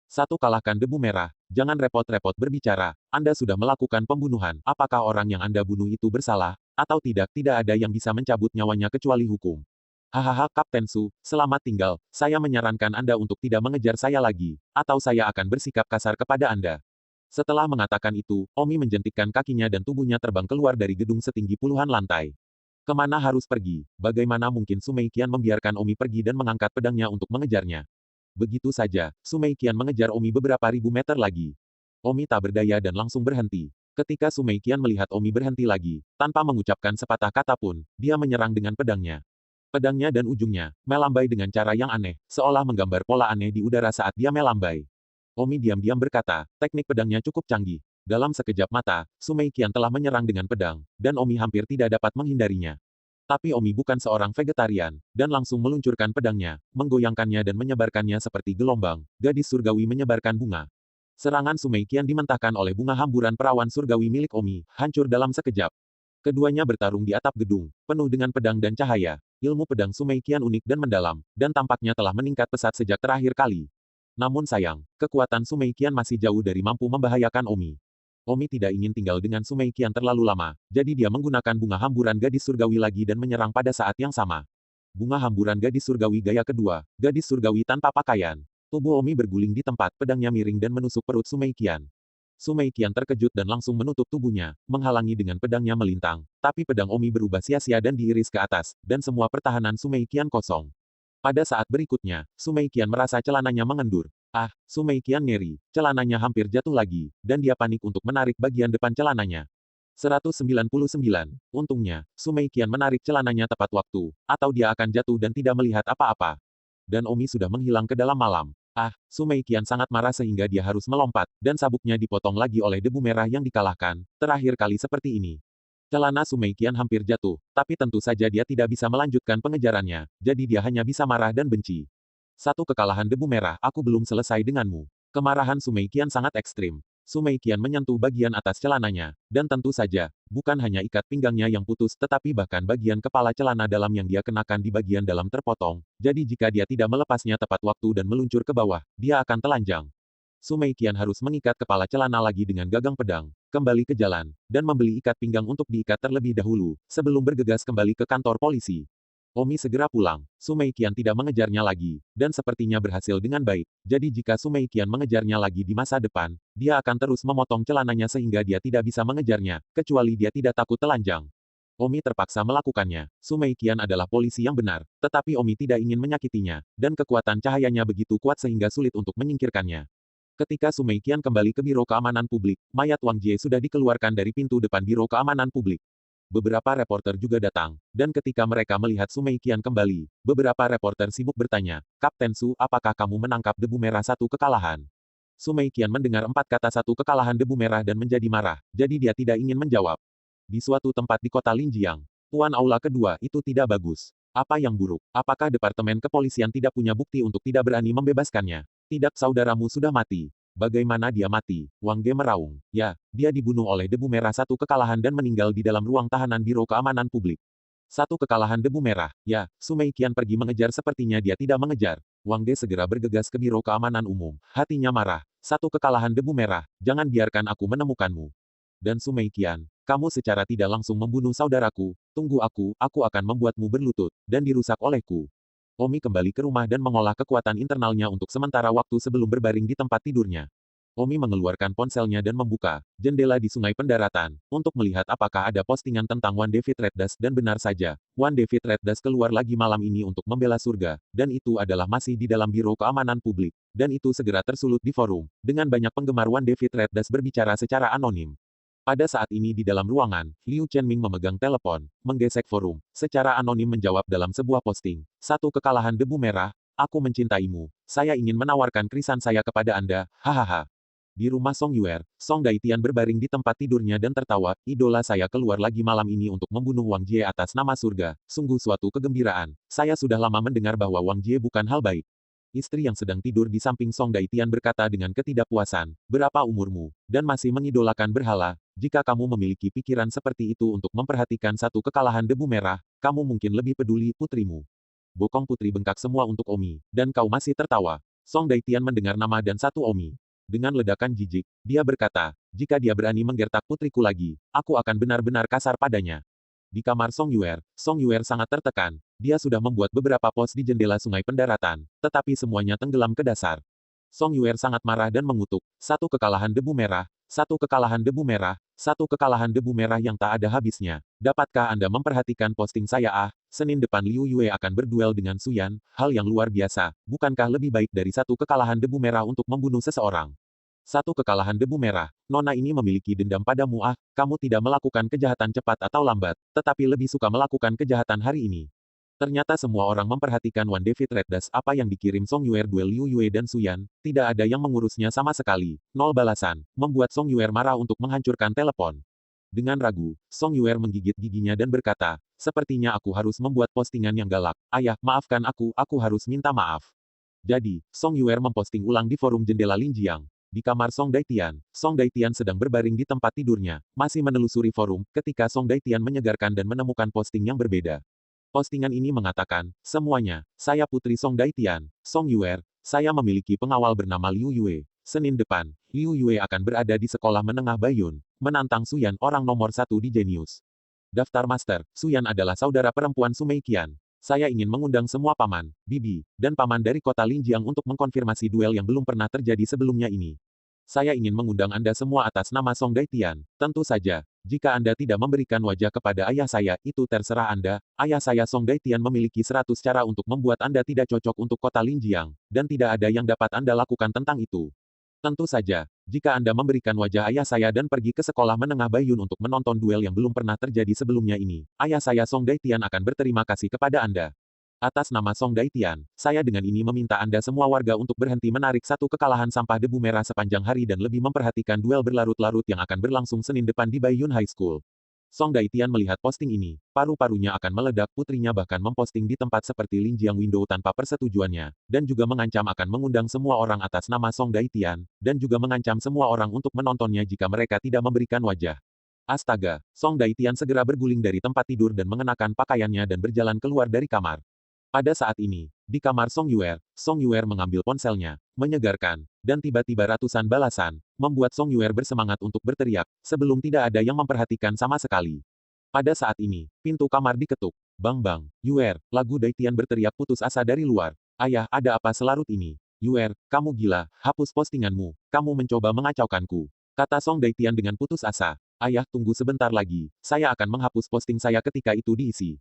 Satu kalahkan debu merah, jangan repot-repot berbicara, Anda sudah melakukan pembunuhan, apakah orang yang Anda bunuh itu bersalah, atau tidak, tidak ada yang bisa mencabut nyawanya kecuali hukum. Hahaha Kapten Su, selamat tinggal, saya menyarankan Anda untuk tidak mengejar saya lagi, atau saya akan bersikap kasar kepada Anda. Setelah mengatakan itu, Omi menjentikkan kakinya dan tubuhnya terbang keluar dari gedung setinggi puluhan lantai. Kemana harus pergi? Bagaimana mungkin Su Meiqian membiarkan Omi pergi dan mengangkat pedangnya untuk mengejarnya? Begitu saja, Su Meiqian mengejar Omi beberapa ribu meter lagi. Omi tak berdaya dan langsung berhenti. Ketika Su Meiqian melihat Omi berhenti lagi, tanpa mengucapkan sepatah kata pun, dia menyerang dengan pedangnya. Pedangnya dan ujungnya, melambai dengan cara yang aneh, seolah menggambar pola aneh di udara saat dia melambai. Omi diam-diam berkata, teknik pedangnya cukup canggih. Dalam sekejap mata, Su Meiqian telah menyerang dengan pedang, dan Omi hampir tidak dapat menghindarinya. Tapi Omi bukan seorang vegetarian, dan langsung meluncurkan pedangnya, menggoyangkannya dan menyebarkannya seperti gelombang, gadis surgawi menyebarkan bunga. Serangan Su Meiqian dimentahkan oleh bunga hamburan perawan surgawi milik Omi, hancur dalam sekejap. Keduanya bertarung di atap gedung, penuh dengan pedang dan cahaya. Ilmu pedang Su Meiqian unik dan mendalam, dan tampaknya telah meningkat pesat sejak terakhir kali. Namun sayang, kekuatan Su Meiqian masih jauh dari mampu membahayakan Omi. Omi tidak ingin tinggal dengan Su Meiqian terlalu lama, jadi dia menggunakan bunga hamburan gadis surgawi lagi dan menyerang pada saat yang sama. Bunga hamburan gadis surgawi gaya kedua, gadis surgawi tanpa pakaian. Tubuh Omi berguling di tempat, pedangnya miring dan menusuk perut Su Meiqian. Su Meiqian terkejut dan langsung menutup tubuhnya, menghalangi dengan pedangnya melintang. Tapi pedang Omi berubah sia-sia dan diiris ke atas, dan semua pertahanan Su Meiqian kosong. Pada saat berikutnya, Su Meiqian merasa celananya mengendur. Ah, Su Meiqian ngeri, celananya hampir jatuh lagi, dan dia panik untuk menarik bagian depan celananya. 199. Untungnya, Su Meiqian menarik celananya tepat waktu, atau dia akan jatuh dan tidak melihat apa-apa. Dan Omi sudah menghilang ke dalam malam. Ah, Su Meiqian sangat marah sehingga dia harus melompat, dan sabuknya dipotong lagi oleh debu merah yang dikalahkan, terakhir kali seperti ini. Celana Su Meiqian hampir jatuh, tapi tentu saja dia tidak bisa melanjutkan pengejarannya, jadi dia hanya bisa marah dan benci. Satu kekalahan debu merah, aku belum selesai denganmu. Kemarahan Su Meiqian sangat ekstrim. Su Meiqian menyentuh bagian atas celananya, dan tentu saja, bukan hanya ikat pinggangnya yang putus tetapi bahkan bagian kepala celana dalam yang dia kenakan di bagian dalam terpotong, jadi jika dia tidak melepasnya tepat waktu dan meluncur ke bawah, dia akan telanjang. Su Meiqian harus mengikat kepala celana lagi dengan gagang pedang, kembali ke jalan, dan membeli ikat pinggang untuk diikat terlebih dahulu, sebelum bergegas kembali ke kantor polisi. Omi segera pulang. Su Meiqian tidak mengejarnya lagi, dan sepertinya berhasil dengan baik. Jadi jika Su Meiqian mengejarnya lagi di masa depan, dia akan terus memotong celananya sehingga dia tidak bisa mengejarnya, kecuali dia tidak takut telanjang. Omi terpaksa melakukannya. Su Meiqian adalah polisi yang benar, tetapi Omi tidak ingin menyakitinya, dan kekuatan cahayanya begitu kuat sehingga sulit untuk menyingkirkannya. Ketika Su Meiqian kembali ke Biro Keamanan Publik, mayat Wang Jie sudah dikeluarkan dari pintu depan Biro Keamanan Publik. Beberapa reporter juga datang, dan ketika mereka melihat Su Meiqian kembali, beberapa reporter sibuk bertanya, Kapten Su, apakah kamu menangkap debu merah satu kekalahan? Su Meiqian mendengar 4 kata satu kekalahan debu merah dan menjadi marah, jadi dia tidak ingin menjawab. Di suatu tempat di kota Linjiang, Tuan Aula kedua itu tidak bagus. Apa yang buruk? Apakah Departemen Kepolisian tidak punya bukti untuk tidak berani membebaskannya? Tidak, saudaramu sudah mati. Bagaimana dia mati? Wang Ge meraung. Ya, dia dibunuh oleh debu merah satu kekalahan dan meninggal di dalam ruang tahanan Biro Keamanan Publik. Satu kekalahan debu merah. Ya, Su Meiqian pergi mengejar sepertinya dia tidak mengejar. Wang Ge segera bergegas ke Biro Keamanan Umum. Hatinya marah. Satu kekalahan debu merah. Jangan biarkan aku menemukanmu. Dan Su Meiqian, kamu secara tidak langsung membunuh saudaraku. Tunggu aku akan membuatmu berlutut, dan dirusak olehku. Omi kembali ke rumah dan mengolah kekuatan internalnya untuk sementara waktu sebelum berbaring di tempat tidurnya. Omi mengeluarkan ponselnya dan membuka jendela di sungai pendaratan untuk melihat apakah ada postingan tentang One David Reddas dan benar saja, One David Reddas keluar lagi malam ini untuk membela surga, dan itu adalah masih di dalam Biro Keamanan Publik, dan itu segera tersulut di forum, dengan banyak penggemar One David Reddas berbicara secara anonim. Pada saat ini di dalam ruangan, Liu Chenming memegang telepon, menggesek forum, secara anonim menjawab dalam sebuah posting. Satu kekalahan debu merah, aku mencintaimu. Saya ingin menawarkan krisan saya kepada Anda, hahaha. Di rumah Song Yuer, Song Daitian berbaring di tempat tidurnya dan tertawa, idola saya keluar lagi malam ini untuk membunuh Wang Jie atas nama surga, sungguh suatu kegembiraan. Saya sudah lama mendengar bahwa Wang Jie bukan hal baik. Istri yang sedang tidur di samping Song Daitian berkata dengan ketidakpuasan, berapa umurmu, dan masih mengidolakan berhala, jika kamu memiliki pikiran seperti itu untuk memperhatikan satu kekalahan debu merah, kamu mungkin lebih peduli putrimu. Bokong putri bengkak semua untuk Omi, dan kau masih tertawa. Song Daitian mendengar nama dan satu Omi. Dengan ledakan jijik, dia berkata, jika dia berani menggertak putriku lagi, aku akan benar-benar kasar padanya. Di kamar Song Yuer sangat tertekan. Dia sudah membuat beberapa pos di jendela sungai pendaratan, tetapi semuanya tenggelam ke dasar. Song Yuer sangat marah dan mengutuk, satu kekalahan debu merah, satu kekalahan debu merah, satu kekalahan debu merah yang tak ada habisnya. Dapatkah Anda memperhatikan posting saya? Senin depan Liu Yue akan berduel dengan Su Yan, hal yang luar biasa, bukankah lebih baik dari satu kekalahan debu merah untuk membunuh seseorang? Satu kekalahan debu merah, nona ini memiliki dendam padamu. Kamu tidak melakukan kejahatan cepat atau lambat, tetapi lebih suka melakukan kejahatan hari ini. Ternyata semua orang memperhatikan One David Reddas apa yang dikirim Song Yuer duel Liu Yue dan Su Yan, tidak ada yang mengurusnya sama sekali, nol balasan, membuat Song Yuer marah untuk menghancurkan telepon. Dengan ragu, Song Yuer menggigit giginya dan berkata, sepertinya aku harus membuat postingan yang galak. Ayah, maafkan aku harus minta maaf. Jadi, Song Yuer memposting ulang di forum jendela Linjiang. Di kamar Song Daitian sedang berbaring di tempat tidurnya, masih menelusuri forum, ketika Song Daitian menyegarkan dan menemukan posting yang berbeda. Postingan ini mengatakan, semuanya, saya putri Song Daitian, Song Yuer, saya memiliki pengawal bernama Liu Yue. Senin depan, Liu Yue akan berada di sekolah menengah Baiyun, menantang Su Yan orang nomor 1 di Genius. Daftar Master, Su Yan adalah saudara perempuan Su Meiqian. Saya ingin mengundang semua paman, bibi, dan paman dari kota Linjiang untuk mengkonfirmasi duel yang belum pernah terjadi sebelumnya ini. Saya ingin mengundang Anda semua atas nama Song Daitian. Tentu saja, Jika Anda tidak memberikan wajah kepada ayah saya, itu terserah Anda. Ayah saya Song Daitian memiliki 100 cara untuk membuat Anda tidak cocok untuk kota Linjiang, dan tidak ada yang dapat Anda lakukan tentang itu. Tentu saja, jika Anda memberikan wajah ayah saya dan pergi ke sekolah menengah Baiyun untuk menonton duel yang belum pernah terjadi sebelumnya ini, ayah saya Song Daitian akan berterima kasih kepada Anda. Atas nama Song Daitian, saya dengan ini meminta Anda semua warga untuk berhenti menarik satu kekalahan sampah debu merah sepanjang hari dan lebih memperhatikan duel berlarut-larut yang akan berlangsung Senin depan di Baiyun High School. Song Daitian melihat posting ini, paru-parunya akan meledak. Putrinya bahkan memposting di tempat seperti Linjiang Window tanpa persetujuannya, dan juga mengancam akan mengundang semua orang atas nama Song Daitian, dan juga mengancam semua orang untuk menontonnya jika mereka tidak memberikan wajah. Astaga, Song Daitian segera berguling dari tempat tidur dan mengenakan pakaiannya dan berjalan keluar dari kamar. Pada saat ini, di kamar Song Yuer mengambil ponselnya, menyegarkan, dan tiba-tiba ratusan balasan, membuat Song Yuer bersemangat untuk berteriak, sebelum tidak ada yang memperhatikan sama sekali. Pada saat ini, pintu kamar diketuk. Bang bang, Yuer, lagu Daitian berteriak putus asa dari luar. Ayah, ada apa selarut ini? Yuer, kamu gila, hapus postinganmu, kamu mencoba mengacaukanku. Kata Song Daitian dengan putus asa. Ayah, tunggu sebentar lagi, saya akan menghapus posting saya ketika itu diisi.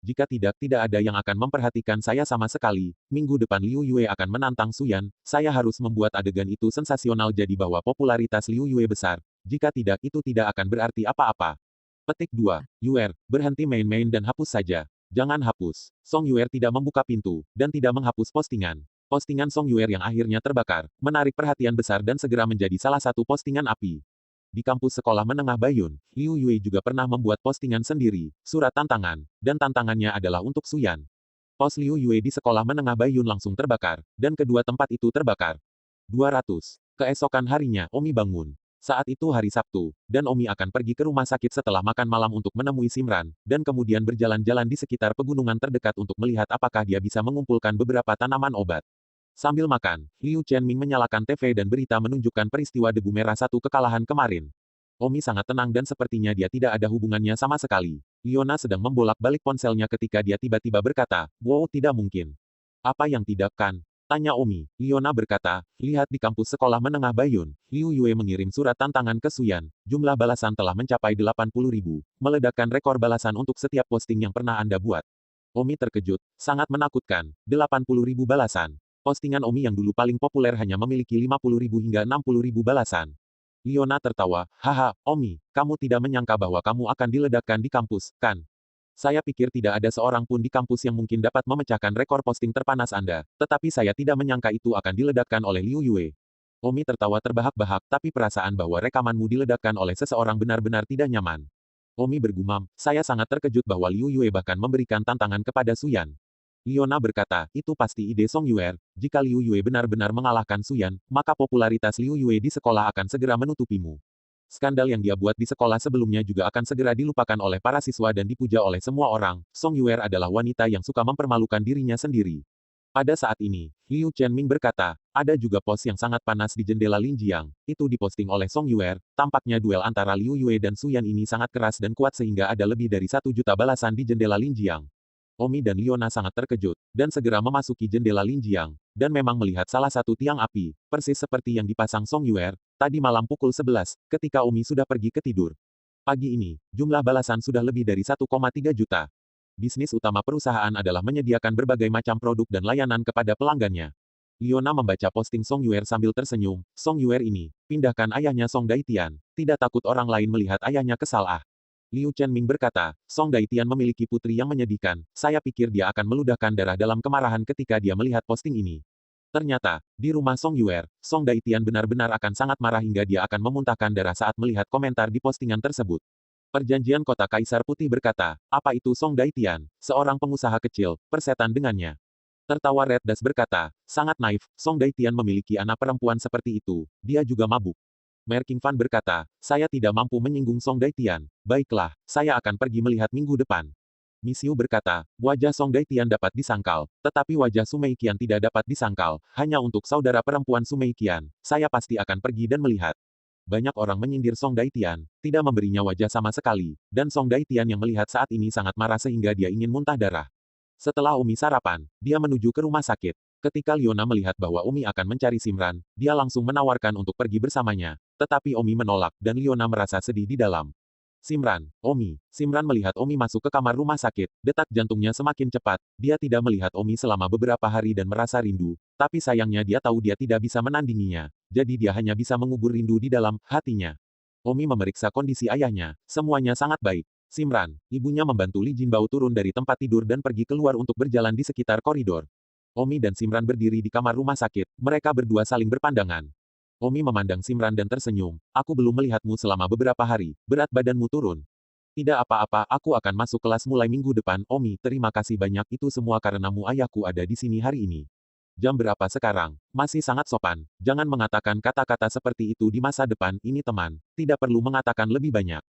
Jika tidak ada yang akan memperhatikan saya sama sekali. Minggu depan Liu Yue akan menantang Suyan, saya harus membuat adegan itu sensasional jadi bahwa popularitas Liu Yue besar. Jika tidak, itu tidak akan berarti apa-apa. Petik 2. Yuer, berhenti main-main dan hapus saja. Jangan hapus. Song Yuer tidak membuka pintu, dan tidak menghapus postingan. Postingan Song Yuer yang akhirnya terbakar, menarik perhatian besar dan segera menjadi salah satu postingan api. Di kampus sekolah menengah Baiyun, Liu Yue juga pernah membuat postingan sendiri, surat tantangan, dan tantangannya adalah untuk Suyan. Pos Liu Yue di sekolah menengah Baiyun langsung terbakar, dan kedua tempat itu terbakar. 200. Keesokan harinya, Omi bangun. Saat itu hari Sabtu, dan Omi akan pergi ke rumah sakit setelah makan malam untuk menemui Simran, dan kemudian berjalan-jalan di sekitar pegunungan terdekat untuk melihat apakah dia bisa mengumpulkan beberapa tanaman obat. Sambil makan, Liu Chenming menyalakan TV dan berita menunjukkan peristiwa debu merah satu kekalahan kemarin. Omi sangat tenang dan sepertinya dia tidak ada hubungannya sama sekali. Liona sedang membolak-balik ponselnya ketika dia tiba-tiba berkata, "Wow, tidak mungkin." "Apa yang tidak kan?" tanya Omi. Liona berkata, "Lihat di kampus sekolah menengah Baiyun, Liu Yue mengirim surat tantangan ke Suyan. Jumlah balasan telah mencapai 80.000, meledakkan rekor balasan untuk setiap posting yang pernah Anda buat." Omi terkejut, sangat menakutkan, 80.000 balasan. Postingan Omi yang dulu paling populer hanya memiliki 50.000 hingga 60.000 balasan. Liona tertawa, "Haha, Omi, kamu tidak menyangka bahwa kamu akan diledakkan di kampus, kan? Saya pikir tidak ada seorang pun di kampus yang mungkin dapat memecahkan rekor posting terpanas Anda, tetapi saya tidak menyangka itu akan diledakkan oleh Liu Yue." Omi tertawa terbahak-bahak, tapi perasaan bahwa rekamanmu diledakkan oleh seseorang benar-benar tidak nyaman. Omi bergumam, "Saya sangat terkejut bahwa Liu Yue bahkan memberikan tantangan kepada Suyan." Liona berkata, "Itu pasti ide Song Yuer. Jika Liu Yue benar-benar mengalahkan Suyan, maka popularitas Liu Yue di sekolah akan segera menutupimu. Skandal yang dia buat di sekolah sebelumnya juga akan segera dilupakan oleh para siswa dan dipuja oleh semua orang. Song Yuer adalah wanita yang suka mempermalukan dirinya sendiri." Pada saat ini, Liu Chenming berkata, "Ada juga pos yang sangat panas di jendela Linjiang. Itu diposting oleh Song Yuer. Tampaknya duel antara Liu Yue dan Suyan ini sangat keras dan kuat sehingga ada lebih dari 1 juta balasan di jendela Linjiang." Omi dan Liona sangat terkejut, dan segera memasuki jendela Linjiang, dan memang melihat salah satu tiang api, persis seperti yang dipasang Song Yuer, tadi malam pukul 11, ketika Omi sudah pergi ke tidur. Pagi ini, jumlah balasan sudah lebih dari 1,3 juta. Bisnis utama perusahaan adalah menyediakan berbagai macam produk dan layanan kepada pelanggannya. Liona membaca posting Song Yuer sambil tersenyum, Song Yuer ini, pindahkan ayahnya Song Daitian, tidak takut orang lain melihat ayahnya kesal ah. Liu Chenming berkata, Song Daitian memiliki putri yang menyedihkan, saya pikir dia akan meludahkan darah dalam kemarahan ketika dia melihat posting ini. Ternyata, di rumah Song Yuer, Song Daitian benar-benar akan sangat marah hingga dia akan memuntahkan darah saat melihat komentar di postingan tersebut. Perjanjian Kota Kaisar Putih berkata, apa itu Song Daitian, seorang pengusaha kecil, persetan dengannya. Tertawa Red Das berkata, sangat naif, Song Daitian memiliki anak perempuan seperti itu, dia juga mabuk. Merking Fan berkata, saya tidak mampu menyinggung Song Daitian. Baiklah, saya akan pergi melihat minggu depan. Miss Yu berkata, wajah Song Daitian dapat disangkal, tetapi wajah Sumei Qian tidak dapat disangkal, hanya untuk saudara perempuan Sumei Qian. Saya pasti akan pergi dan melihat. Banyak orang menyindir Song Daitian, tidak memberinya wajah sama sekali, dan Song Daitian yang melihat saat ini sangat marah sehingga dia ingin muntah darah. Setelah Umi sarapan, dia menuju ke rumah sakit. Ketika Liona melihat bahwa Umi akan mencari Simran, dia langsung menawarkan untuk pergi bersamanya, tetapi Omi menolak dan Liona merasa sedih di dalam. Simran, Omi. Simran melihat Omi masuk ke kamar rumah sakit, detak jantungnya semakin cepat. Dia tidak melihat Omi selama beberapa hari dan merasa rindu, tapi sayangnya dia tahu dia tidak bisa menandinginya. Jadi dia hanya bisa mengubur rindu di dalam hatinya. Omi memeriksa kondisi ayahnya, semuanya sangat baik. Simran, ibunya membantu Li Jinbao turun dari tempat tidur dan pergi keluar untuk berjalan di sekitar koridor. Omi dan Simran berdiri di kamar rumah sakit, mereka berdua saling berpandangan. Omi memandang Simran dan tersenyum. Aku belum melihatmu selama beberapa hari. Berat badanmu turun. Tidak apa-apa, aku akan masuk kelas mulai minggu depan. Omi, terima kasih banyak. Itu semua karenamu ayahku ada di sini hari ini. Jam berapa sekarang? Masih sangat sopan. Jangan mengatakan kata-kata seperti itu di masa depan. Ini teman. Tidak perlu mengatakan lebih banyak.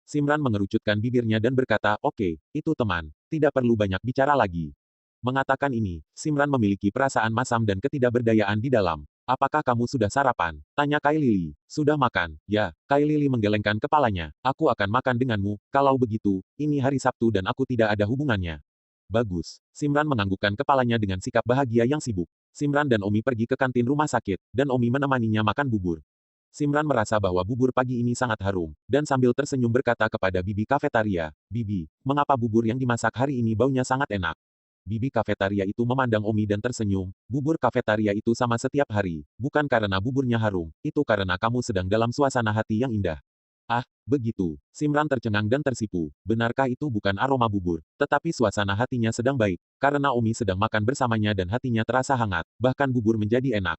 Simran mengerucutkan bibirnya dan berkata, oke, itu teman. Tidak perlu banyak bicara lagi. Mengatakan ini, Simran memiliki perasaan masam dan ketidakberdayaan di dalam. Apakah kamu sudah sarapan? Tanya Kai Lili. Sudah makan? Ya, Kai Lili menggelengkan kepalanya. Aku akan makan denganmu, kalau begitu, ini hari Sabtu dan aku tidak ada hubungannya. Bagus. Simran menganggukkan kepalanya dengan sikap bahagia yang sibuk. Simran dan Omi pergi ke kantin rumah sakit, dan Omi menemaninya makan bubur. Simran merasa bahwa bubur pagi ini sangat harum, dan sambil tersenyum berkata kepada Bibi kafetaria, Bibi, mengapa bubur yang dimasak hari ini baunya sangat enak? Bibi kafetaria itu memandang Omi dan tersenyum. Bubur kafetaria itu sama setiap hari. Bukan karena buburnya harum, itu karena kamu sedang dalam suasana hati yang indah. Ah, begitu. Simran tercengang dan tersipu. Benarkah itu bukan aroma bubur, tetapi suasana hatinya sedang baik, karena Omi sedang makan bersamanya dan hatinya terasa hangat, bahkan bubur menjadi enak.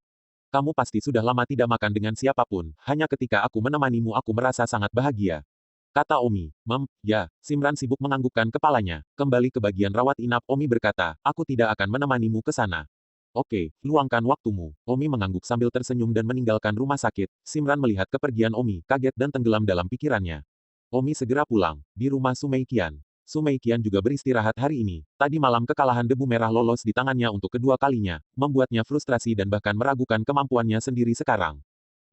Kamu pasti sudah lama tidak makan dengan siapapun, hanya ketika aku menemanimu aku merasa sangat bahagia. Kata Omi. Ya, Simran sibuk menganggukkan kepalanya. Kembali ke bagian rawat inap, Omi berkata, aku tidak akan menemanimu ke sana. Oke, luangkan waktumu. Omi mengangguk sambil tersenyum dan meninggalkan rumah sakit. Simran melihat kepergian Omi, kaget dan tenggelam dalam pikirannya. Omi segera pulang, di rumah Sumei Qian. Sumei Qian juga beristirahat hari ini. Tadi malam kekalahan debu merah lolos di tangannya untuk kedua kalinya, membuatnya frustrasi dan bahkan meragukan kemampuannya sendiri sekarang.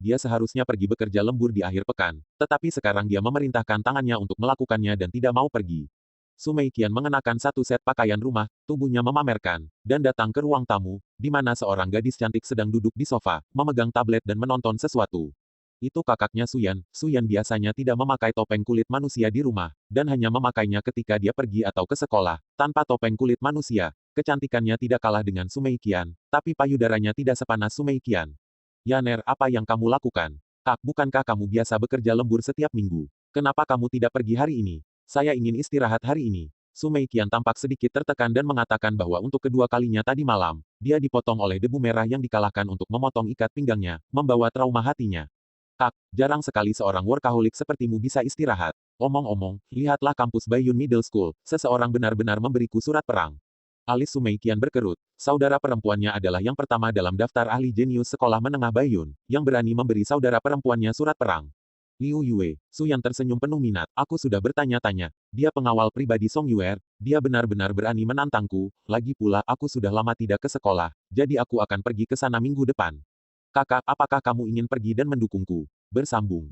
Dia seharusnya pergi bekerja lembur di akhir pekan, tetapi sekarang dia memerintahkan tangannya untuk melakukannya dan tidak mau pergi. Sumei Qian mengenakan satu set pakaian rumah, tubuhnya memamerkan, dan datang ke ruang tamu, di mana seorang gadis cantik sedang duduk di sofa, memegang tablet dan menonton sesuatu. Itu kakaknya Suyan. Suyan biasanya tidak memakai topeng kulit manusia di rumah, dan hanya memakainya ketika dia pergi atau ke sekolah, tanpa topeng kulit manusia. Kecantikannya tidak kalah dengan Sumei Qian, tapi payudaranya tidak sepanas Sumei Qian. Yaner, apa yang kamu lakukan? Kak, bukankah kamu biasa bekerja lembur setiap minggu? Kenapa kamu tidak pergi hari ini? Saya ingin istirahat hari ini. Sumei Qian tampak sedikit tertekan dan mengatakan bahwa untuk kedua kalinya tadi malam, dia dipotong oleh debu merah yang dikalahkan untuk memotong ikat pinggangnya, membawa trauma hatinya. Kak, jarang sekali seorang workaholic sepertimu bisa istirahat. Omong-omong, lihatlah kampus Baiyun Middle School, seseorang benar-benar memberiku surat perang. Alis Sumei Qian berkerut. Saudara perempuannya adalah yang pertama dalam daftar ahli jenius sekolah menengah Baiyun, yang berani memberi saudara perempuannya surat perang. Liu Yue, Su yang tersenyum penuh minat. Aku sudah bertanya-tanya. Dia pengawal pribadi Song Yuer. Dia benar-benar berani menantangku. Lagi pula aku sudah lama tidak ke sekolah, jadi aku akan pergi ke sana minggu depan. Kakak, apakah kamu ingin pergi dan mendukungku? Bersambung.